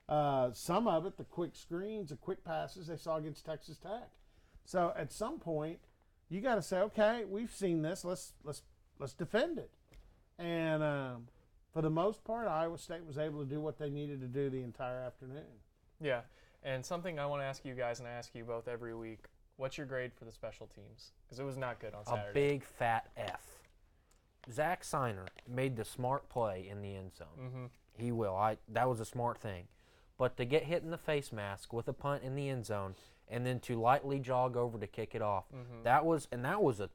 Speaker 2: Some of it, the quick screens, the quick passes, they saw against Texas Tech. So at some point, you got to say, okay, we've seen this. Let's defend it. And for the most part, Iowa State was able to do what they needed to do the entire afternoon.
Speaker 3: Yeah, and something I want to ask you guys, and I ask you both every week, what's your grade for the special teams? Because it was not good on Saturday.
Speaker 1: A big fat F. Zach Seiner made the smart play in the end zone. He will. That was a smart thing. But to get hit in the face mask with a punt in the end zone and then to lightly jog over to kick it off, that was a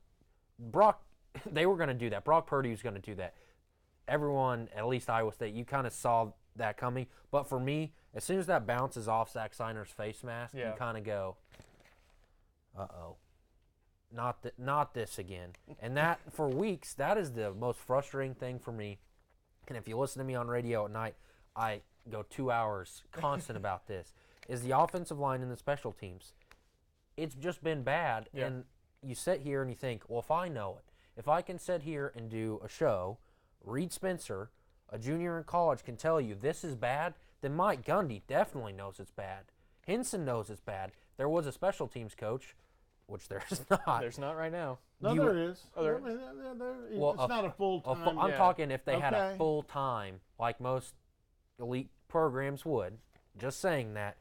Speaker 1: Brock. They were going to do that. Brock Purdy was going to do that. Everyone, at least Iowa State, you kind of saw that coming. But for me, as soon as that bounces off Zach Seiner's face mask, you kind of go, uh-oh. Not this again. And that, for weeks, that is the most frustrating thing for me. And if you listen to me on radio at night, I go 2 hours constant about this, is the offensive line and the special teams. It's just been bad. Yeah. And you sit here and you think, well, if I know it, if I can sit here and do a show, Reed Spencer, a junior in college, can tell you this is bad, then Mike Gundy definitely knows it's bad. Hinson knows it's bad. There was a special teams coach, which there's not.
Speaker 3: There's not right now.
Speaker 2: No, there is.
Speaker 3: Oh, there
Speaker 2: is. It's not a full-time.
Speaker 1: I'm talking if they had a full-time, like most elite programs would. Just saying that.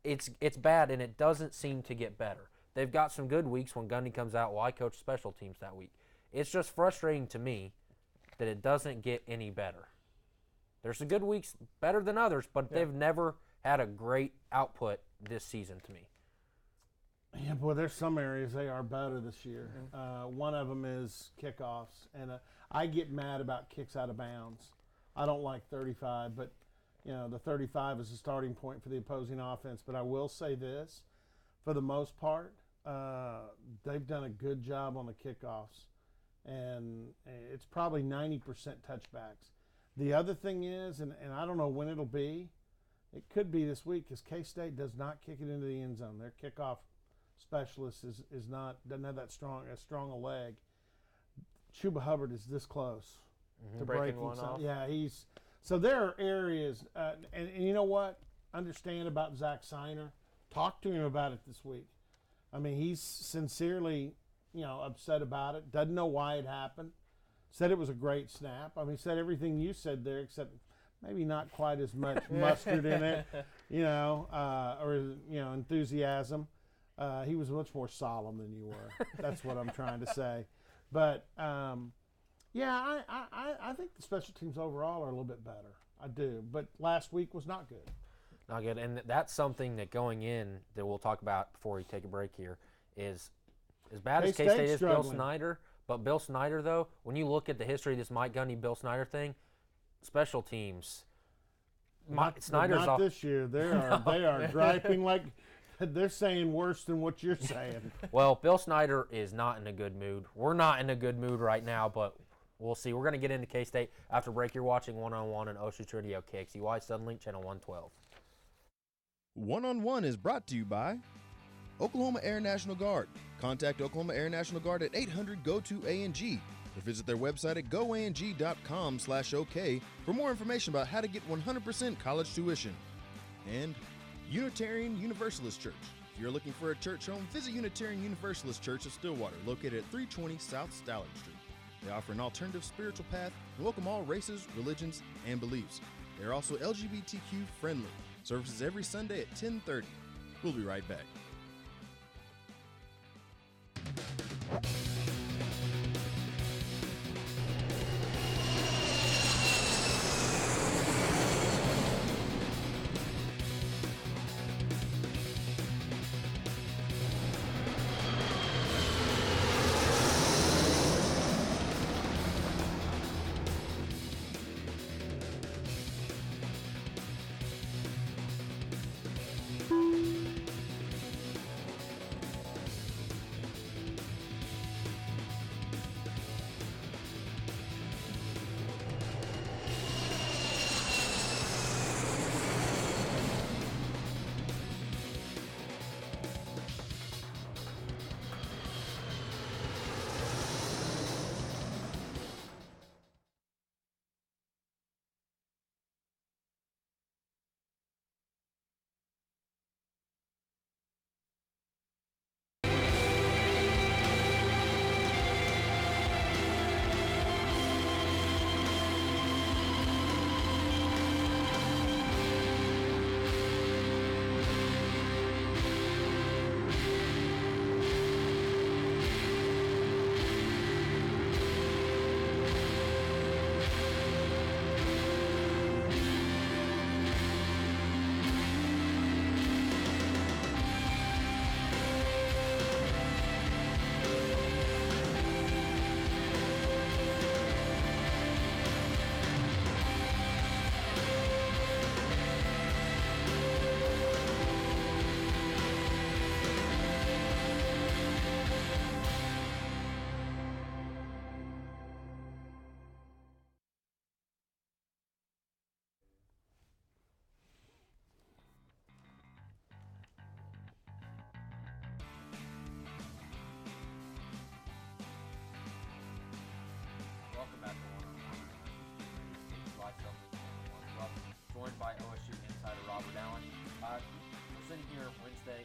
Speaker 1: It's bad, and it doesn't seem to get better. They've got some good weeks when Gundy comes out, well, I coach special teams that week. It's just frustrating to me that it doesn't get any better. There's some good weeks better than others, but they've never had a great output this season to me.
Speaker 2: Yeah, boy, there's some areas they are better this year. One of them is kickoffs, and I get mad about kicks out of bounds. I don't like 35, but the 35 is the starting point for the opposing offense. But I will say this, for the most part, they've done a good job on the kickoffs, and it's probably 90% touchbacks. The other thing is, and I don't know when it'll be, it could be this week, because K-State does not kick it into the end zone. Their kickoff specialist doesn't have that strong a leg. Chuba Hubbard is this close to breaking
Speaker 3: one off.
Speaker 2: Yeah, so there are areas, and you know what? Understand about Zach Seiner. Talk to him about it this week. I mean, he's sincerely, upset about it. Doesn't know why it happened. Said it was a great snap. I mean, said everything you said there, except maybe not quite as much mustard in it, or enthusiasm. He was much more solemn than you were. That's what I'm trying to say. But I think the special teams overall are a little bit better. I do. But last week was not good.
Speaker 1: Not good. And that's something that going in that we'll talk about before we take a break here is as bad as K-State is Bill Snyder. But Bill Snyder, though, when you look at the history of this Mike Gundy, Bill Snyder thing, special teams, Snyder's
Speaker 2: not this year. They are griping like they're saying worse than what you're saying.
Speaker 1: Well, Bill Snyder is not in a good mood. We're not in a good mood right now, but we'll see. We're going to get into K-State after break. You're watching One-on-One on Ocean Radio, KXUY, Suddenlink, Channel 112.
Speaker 4: One-on-One is brought to you by Oklahoma Air National Guard. Contact Oklahoma Air National Guard at 800-GO-TO-ANG or visit their website at goang.com/OK for more information about how to get 100% college tuition. And Unitarian Universalist Church. If you're looking for a church home, visit Unitarian Universalist Church of Stillwater, located at 320 South Stallard Street. They offer an alternative spiritual path and welcome all races, religions, and beliefs. They are also LGBTQ friendly. Services every Sunday at 10:30. We'll be right back.
Speaker 1: Thursday.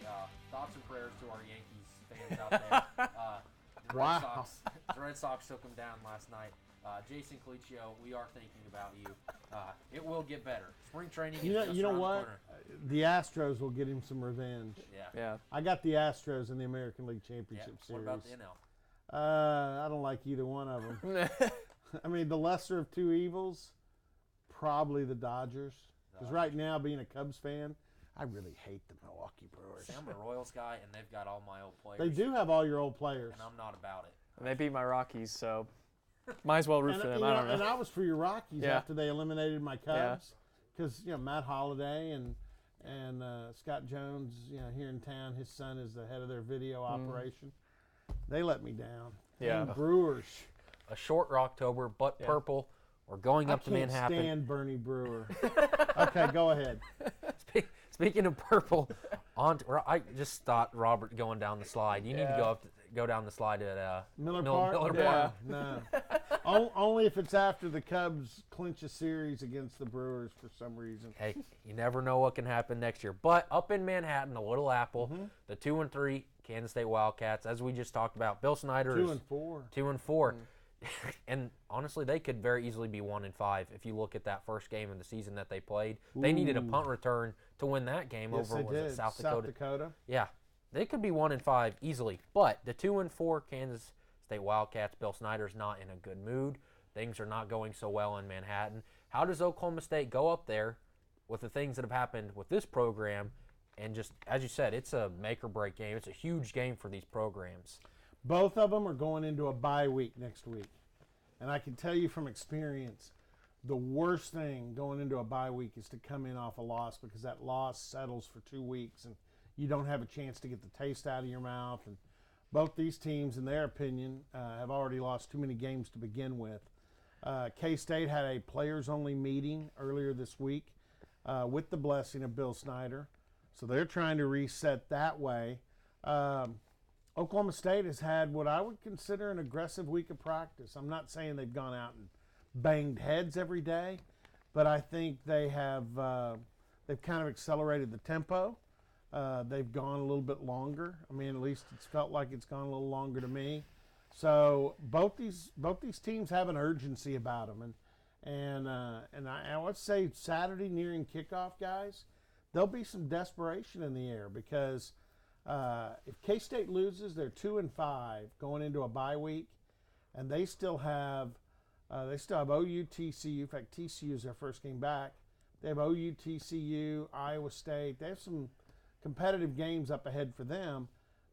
Speaker 1: Thoughts and prayers to our Yankees fans out there.
Speaker 2: Wow.
Speaker 1: The Red Sox took them down last night. Jason Colicchio, we are thinking about you. It will get better. Spring training is just
Speaker 2: You know
Speaker 1: around the
Speaker 2: what?
Speaker 1: corner.
Speaker 2: The Astros will get him some revenge.
Speaker 3: Yeah.
Speaker 2: I got the Astros in the American League Championship
Speaker 1: What
Speaker 2: Series.
Speaker 1: about the NL?
Speaker 2: I don't like either one of them. I mean, the lesser of two evils, probably the Dodgers. Because right now, being a Cubs fan, I really hate the Milwaukee Brewers.
Speaker 1: See, I'm a Royals guy, and they've got all my old players.
Speaker 2: They do have all your old players.
Speaker 1: And I'm not about it.
Speaker 3: And they beat my Rockies, so might as well root for them. I don't know.
Speaker 2: And I was for your Rockies after they eliminated my
Speaker 3: Yeah.
Speaker 2: Cubs. Because, Matt Holliday and Scott Jones, here in town, his son is the head of their video operation. They let me down.
Speaker 3: Yeah.
Speaker 2: And Brewers.
Speaker 1: A short October, but purple. We're going up to
Speaker 2: I can't
Speaker 1: Manhattan.
Speaker 2: stand Bernie Brewer. Okay, go ahead.
Speaker 1: Speaking of purple, I just thought Robert going down the slide. You need to go down the slide at
Speaker 2: Miller
Speaker 1: Miller
Speaker 2: Park?
Speaker 1: Park.
Speaker 2: No. Only if it's after the Cubs clinch a series against the Brewers for some reason.
Speaker 1: Hey, you never know what can happen next year. But up in Manhattan, the Little Apple, the 2-3 Kansas State Wildcats, as we just talked about, Bill Snyder
Speaker 2: 2-4.
Speaker 1: 2-4. And honestly, they could very easily be 1-5 if you look at that first game of the season that they played. They needed a punt return to win that game
Speaker 2: Yes,
Speaker 1: over
Speaker 2: they did.
Speaker 1: South Dakota. Yeah, they could be 1-5 easily. But the 2-4 Kansas State Wildcats, Bill Snyder's not in a good mood. Things are not going so well in Manhattan. How does Oklahoma State go up there with the things that have happened with this program? And just, as you said, it's a make-or-break game. It's a huge game for these programs.
Speaker 2: Both of them are going into a bye week next week. And I can tell you from experience, the worst thing going into a bye week is to come in off a loss, because that loss settles for 2 weeks and you don't have a chance to get the taste out of your mouth. And both these teams, in their opinion, have already lost too many games to begin with. K-State had a players-only meeting earlier this week with the blessing of Bill Snyder. So they're trying to reset that way. Oklahoma State has had what I would consider an aggressive week of practice. I'm not saying they've gone out and banged heads every day, but I think they have they've kind of accelerated the tempo. They've gone a little bit longer. I mean, at least it's felt like it's gone a little longer to me. So both these teams have an urgency about them, and I would say Saturday nearing kickoff, guys, there'll be some desperation in the air, because if K-State loses, they're 2-5 going into a bye week, and they still have OU, TCU. In fact, TCU is their first game back. They have OU, TCU, Iowa State. They have some competitive games up ahead for them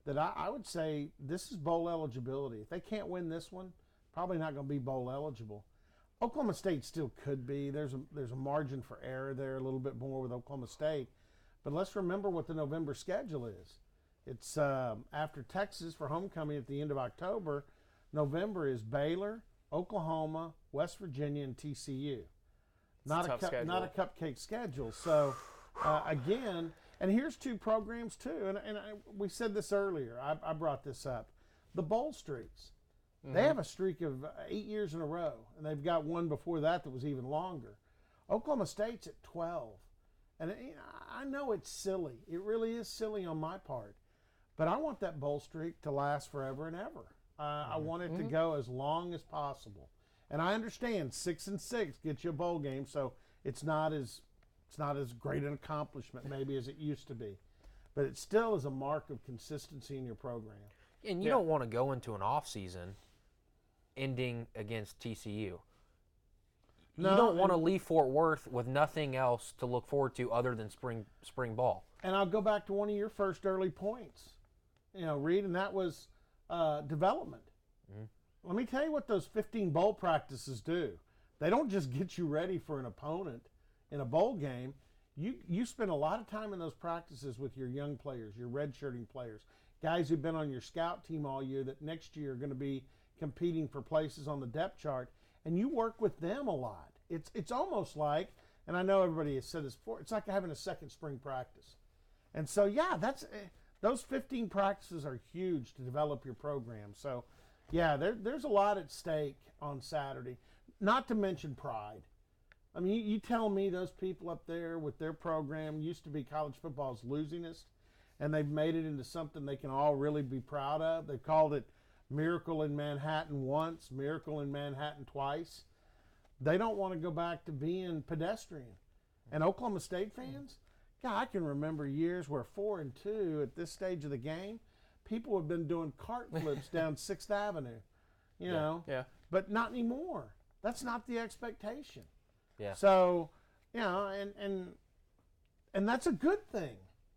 Speaker 2: that I would say this is bowl eligibility. If they can't win this one, probably not going to be bowl eligible. Oklahoma State still could be. There's a margin for error there a little bit more with Oklahoma State. But let's remember what the November schedule is. It's after Texas for homecoming at the end of October. November is Baylor, Oklahoma, West Virginia, and TCU. Not a cupcake schedule. So again, and here's two programs too. And we said this earlier. I brought this up. The bowl streaks. They have a streak of 8 years in a row, and they've got one before that was even longer. Oklahoma State's at 12. And I know it's silly. It really is silly on my part. But I want that bowl streak to last forever and ever. I want it to go as long as possible. And I understand 6-6 gets you a bowl game, so it's not as great an accomplishment maybe as it used to be. But it still is a mark of consistency in your program.
Speaker 1: And you don't want to go into an off season ending against TCU. You don't want to leave Fort Worth with nothing else to look forward to other than spring ball.
Speaker 2: And I'll go back to one of your first early points, Reed, and that was development. Let me tell you what those 15 bowl practices do. They don't just get you ready for an opponent in a bowl game. You spend a lot of time in those practices with your young players, your redshirting players, guys who've been on your scout team all year that next year are going to be competing for places on the depth chart, and you work with them a lot. It's almost like, and I know everybody has said this before, it's like having a second spring practice. And so, those 15 practices are huge to develop your program. So, there's a lot at stake on Saturday, not to mention pride. I mean, you tell me those people up there with their program used to be college football's losingest, and they've made it into something they can all really be proud of. They've called it Miracle in Manhattan once, Miracle in Manhattan twice. They don't want to go back to being pedestrian. And Oklahoma State fans, God, I can remember years where 4-2 at this stage of the game, people have been doing cart flips down 6th Avenue, you know.
Speaker 3: Yeah.
Speaker 2: But not anymore. That's not the expectation.
Speaker 1: Yeah.
Speaker 2: So, you know, and that's a good thing.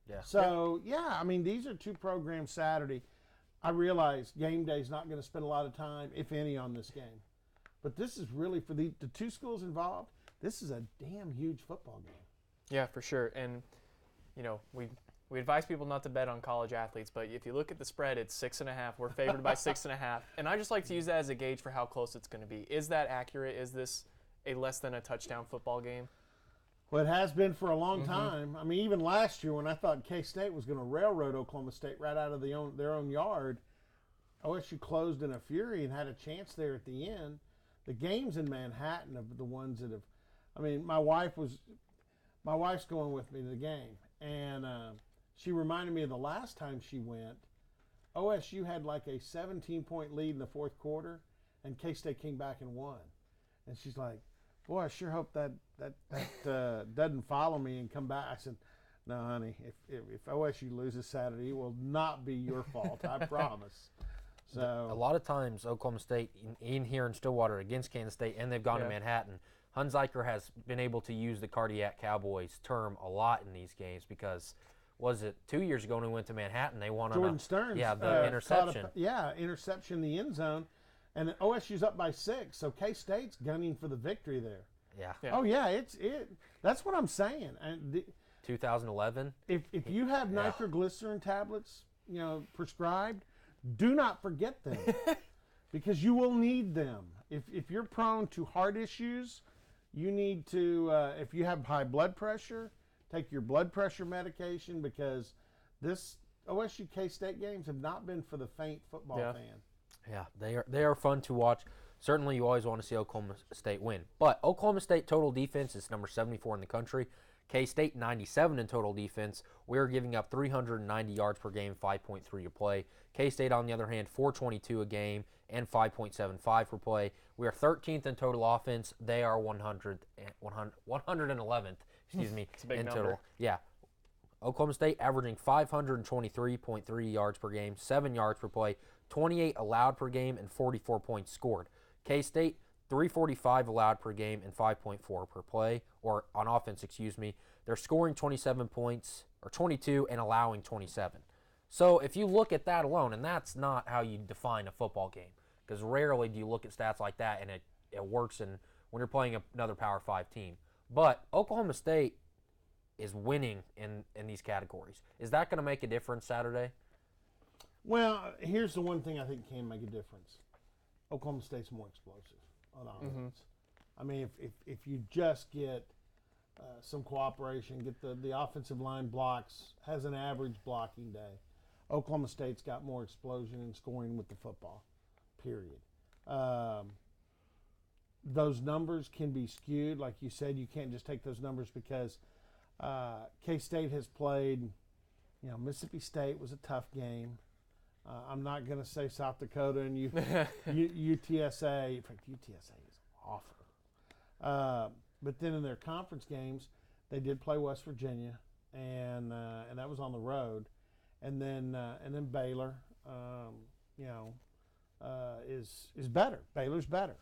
Speaker 1: Yeah.
Speaker 2: So, yeah, I mean, these are two programs Saturday. I realize game day is not going to spend a lot of time, if any, on this game. But this is really, for the two schools involved, this is a damn huge football game.
Speaker 3: Yeah, for sure. And, you know, we advise people not to bet on college athletes, but if you look at the spread, it's 6.5. We're favored by 6.5. And I just like to use that as a gauge for how close it's going to be. Is that accurate? Is this a less than a touchdown football game?
Speaker 2: Well, it has been for a long time. I mean, even last year when I thought K-State was going to railroad Oklahoma State right out of their own yard, OSU closed in a fury and had a chance there at the end. The games in Manhattan are the ones that have, I mean, my wife's going with me to the game, and she reminded me of the last time she went. OSU had like a 17-point lead in the fourth quarter, and K-State came back and won. And she's like, boy, I sure hope that doesn't follow me and come back. I said, no, honey, if OSU loses Saturday, it will not be your fault, I promise. So
Speaker 1: a lot of times Oklahoma State in here in Stillwater against Kansas State, and they've gone to Manhattan, Hunziker has been able to use the Cardiac Cowboys term a lot in these games because, was it 2 years ago when we went to Manhattan, they won
Speaker 2: Jordan Stearns.
Speaker 1: Yeah, the interception.
Speaker 2: Interception in the end zone. And OSU's up by 6, so K-State's gunning for the victory there.
Speaker 1: Yeah.
Speaker 2: Oh, yeah, that's what I'm saying. And
Speaker 1: 2011.
Speaker 2: If you have nitroglycerin tablets, you know, prescribed, do not forget them because you will need them. If you're prone to heart issues, you need to, if you have high blood pressure, take your blood pressure medication because this OSU K-State games have not been for the faint football fan.
Speaker 1: Yeah, they are fun to watch. Certainly you always want to see Oklahoma State win. But Oklahoma State total defense is number 74 in the country. K-State 97 in total defense. We're giving up 390 yards per game, 5.3 a play. K-State, on the other hand, 422 a game and 5.75 per play. We are 13th in total offense. They are 111th, excuse me,
Speaker 3: It's a big
Speaker 1: in
Speaker 3: number.
Speaker 1: total. Yeah. Oklahoma State averaging 523.3 yards per game, 7 yards per play, 28 allowed per game, and 44 points scored. K-State, 345 allowed per game and 5.4 per play, or on offense, excuse me. They're scoring 27 points, or 22, and allowing 27. So if you look at that alone, and that's not how you define a football game, because rarely do you look at stats like that and it works when you're playing another Power 5 team. But Oklahoma State is winning in these categories. Is that going to make a difference Saturday?
Speaker 2: Well, here's the one thing I think can make a difference. Oklahoma State's more explosive on offense. I mean, if you just get some cooperation, get the offensive line blocks, has an average blocking day, Oklahoma State's got more explosion in scoring with the football, period. Those numbers can be skewed. Like you said, you can't just take those numbers because K-State has played, Mississippi State was a tough game. I'm not going to say South Dakota and UTSA. In fact, UTSA is awful. But then in their conference games, they did play West Virginia, and that was on the road. And then Baylor, is better. Baylor's better.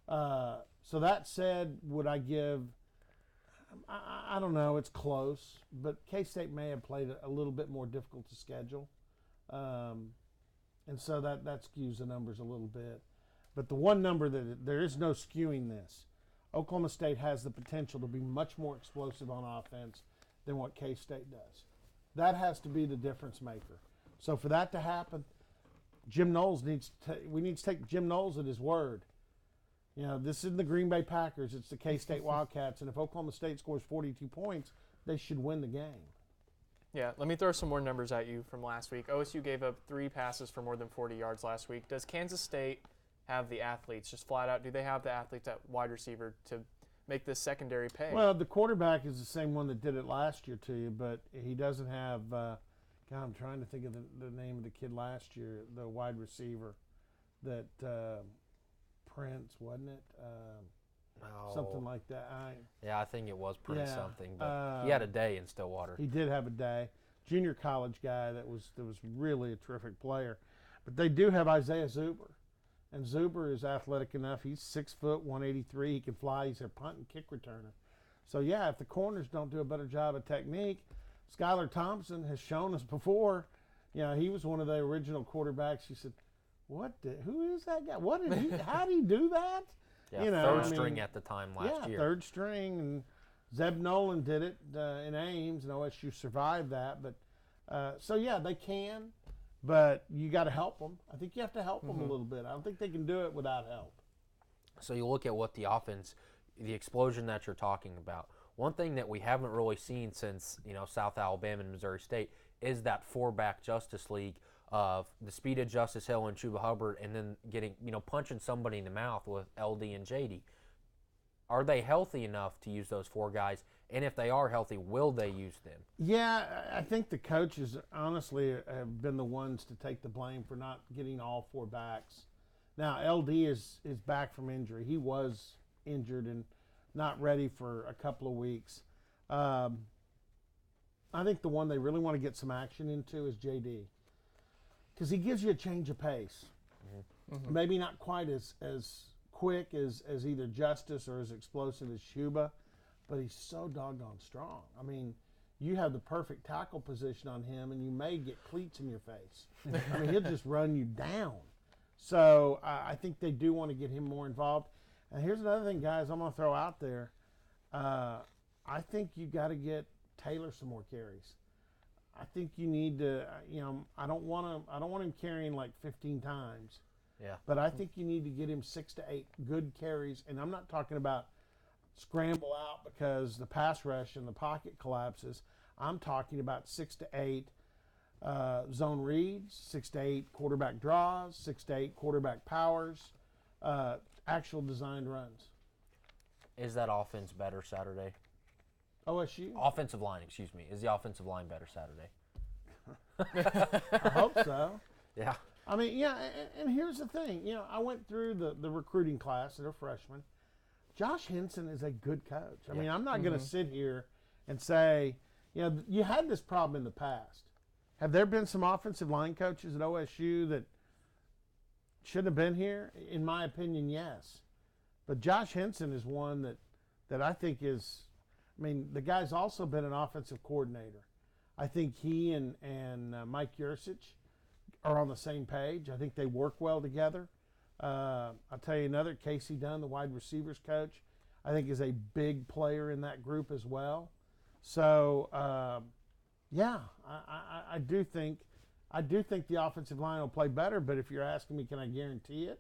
Speaker 2: So that said, would I give? I don't know. It's close, but K-State may have played a little bit more difficult to schedule. And so that skews the numbers a little bit. But the one number that there is no skewing this. Oklahoma State has the potential to be much more explosive on offense than what K-State does. That has to be the difference maker. So for that to happen, Jim Knowles we need to take Jim Knowles at his word. This isn't the Green Bay Packers, it's the K-State Wildcats, and if Oklahoma State scores 42 points, they should win the game.
Speaker 3: Yeah, let me throw some more numbers at you from last week. OSU gave up 3 passes for more than 40 yards last week. Does Kansas State have the athletes, just flat out, do they have the athletes at wide receiver to make this secondary pay?
Speaker 2: Well, the quarterback is the same one that did it last year to you, but he doesn't have God, I'm trying to think of the name of the kid last year, the wide receiver that Prince, wasn't it? Something like that.
Speaker 1: I think it was Prince
Speaker 2: Yeah,
Speaker 1: something, but he had a day in Stillwater.
Speaker 2: He did have a day. Junior college guy that was really a terrific player. But they do have Isaiah Zuber. And Zuber is athletic enough. He's 6 foot, 183. He can fly. He's a punt and kick returner. So, yeah, if the corners don't do a better job of technique, Skylar Thompson has shown us before, he was one of the original quarterbacks. You said, who is that guy? How did he do that?
Speaker 1: Yeah, third string at the time last year.
Speaker 2: Yeah, third string. And Zeb Nolan did it in Ames, and OSU survived that. But they can, but you got to help them. I think you have to help them a little bit. I don't think they can do it without help.
Speaker 1: So you look at what the offense, the explosion that you're talking about. One thing that we haven't really seen since South Alabama and Missouri State is that 4-back Justice League of the speed of Justice Hill and Chuba Hubbard, and then getting punching somebody in the mouth with LD and JD. Are they healthy enough to use those 4 guys? And if they are healthy, will they use them?
Speaker 2: Yeah, I think the coaches honestly have been the ones to take the blame for not getting all 4 backs. Now LD is back from injury. He was injured and not ready for a couple of weeks. I think the one they really want to get some action into is JD, because he gives you a change of pace. Maybe not quite as quick as either Justice or as explosive as Chuba, but he's so doggone strong. I mean, you have the perfect tackle position on him, and you may get cleats in your face. I mean, he'll just run you down. So I think they do want to get him more involved. And here's another thing, guys, I'm going to throw out there. I think you got to get Taylor some more carries. I think you need to, I don't want him carrying like 15 times.
Speaker 1: Yeah.
Speaker 2: But I think you need to get him 6 to 8 good carries, and I'm not talking about scramble out because the pass rush and the pocket collapses. I'm talking about 6 to 8 zone reads, 6 to 8 quarterback draws, 6 to 8 quarterback powers, actual designed runs.
Speaker 1: Is that offense better Saturday?
Speaker 2: OSU?
Speaker 1: Offensive line, excuse me. Is the offensive line better Saturday?
Speaker 2: I hope so.
Speaker 1: Yeah.
Speaker 2: I mean, yeah, and here's the thing. I went through the recruiting class. They're freshmen. Josh Henson is a good coach. I mean, I'm not going to sit here and say, you had this problem in the past. Have there been some offensive line coaches at OSU that shouldn't have been here? In my opinion, yes. But Josh Henson is one that I think is, the guy's also been an offensive coordinator. I think he and Mike Yursich are on the same page. I think they work well together. I'll tell you another, Casey Dunn, the wide receivers coach, I think is a big player in that group as well. So, I do think the offensive line will play better, but if you're asking me, can I guarantee it?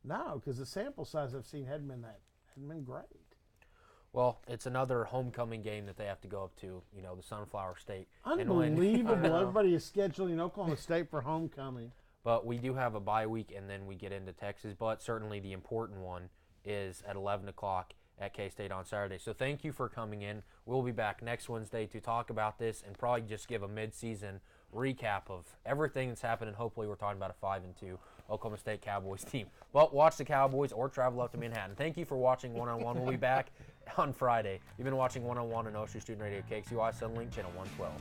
Speaker 2: No, because the sample size I've seen hadn't been great.
Speaker 1: Well, it's another homecoming game that they have to go up to, the Sunflower State.
Speaker 2: Unbelievable. Everybody is scheduling Oklahoma State for homecoming.
Speaker 1: But we do have a bye week, and then we get into Texas. But certainly the important one is at 11 o'clock at K-State on Saturday. So thank you for coming in. We'll be back next Wednesday to talk about this and probably just give a mid-season recap of everything that's happened. And hopefully we're talking about a 5-2 Oklahoma State Cowboys team. But watch the Cowboys or travel up to Manhattan. Thank you for watching One-on-One. We'll be back on Friday. You've been watching One-on-One on OSU Student Radio, KXUI Sunlink Channel 112.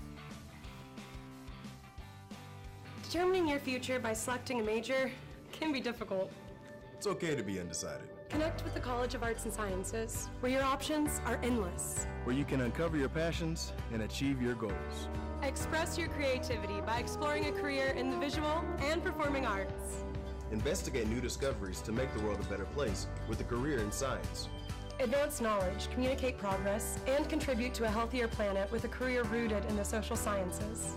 Speaker 5: Determining your future by selecting a major can be difficult.
Speaker 4: It's okay to be undecided.
Speaker 5: Connect with the College of Arts and Sciences, where your options are endless.
Speaker 6: Where you can uncover your passions and achieve your goals.
Speaker 5: Express your creativity by exploring a career in the visual and performing arts.
Speaker 4: Investigate new discoveries to make the world a better place with a career in science.
Speaker 5: Advance knowledge, communicate progress, and contribute to a healthier planet with a career rooted in the social sciences.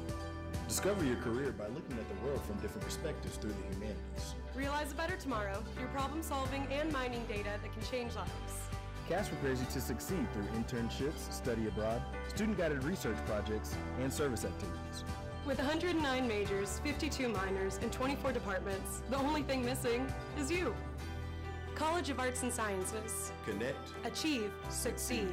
Speaker 4: Discover your career by looking at the world from different perspectives through the humanities.
Speaker 5: Realize a better tomorrow through problem solving and mining data that can change lives.
Speaker 6: Cast Crazy to succeed through internships, study abroad, student-guided research projects, and service activities.
Speaker 5: With 109 majors, 52 minors, and 24 departments, the only thing missing is you. College of Arts and Sciences.
Speaker 4: Connect.
Speaker 5: Achieve. Succeed.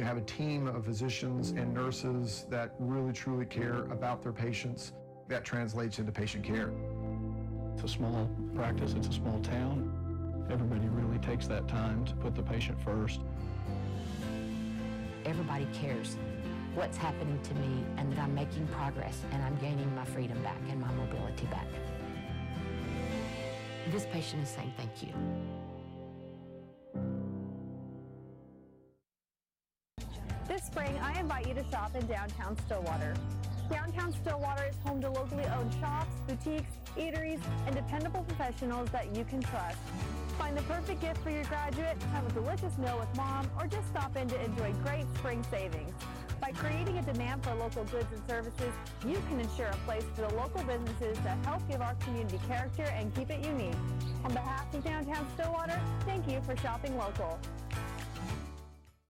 Speaker 7: have a team of physicians and nurses that really truly care about their patients, that translates into patient care.
Speaker 8: It's a small practice, it's a small town. Everybody really takes that time to put the patient first.
Speaker 9: Everybody cares what's happening to me and that I'm making progress and I'm gaining my freedom back and my mobility back. This patient is saying thank you.
Speaker 10: This spring, I invite you to shop in downtown Stillwater. Downtown Stillwater is home to locally owned shops, boutiques, eateries, and dependable professionals that you can trust. Find the perfect gift for your graduate, have a delicious meal with mom, or just stop in to enjoy great spring savings. By creating a demand for local goods and services, you can ensure a place for the local businesses that help give our community character and keep it unique. On behalf of Downtown Stillwater, thank you for shopping local.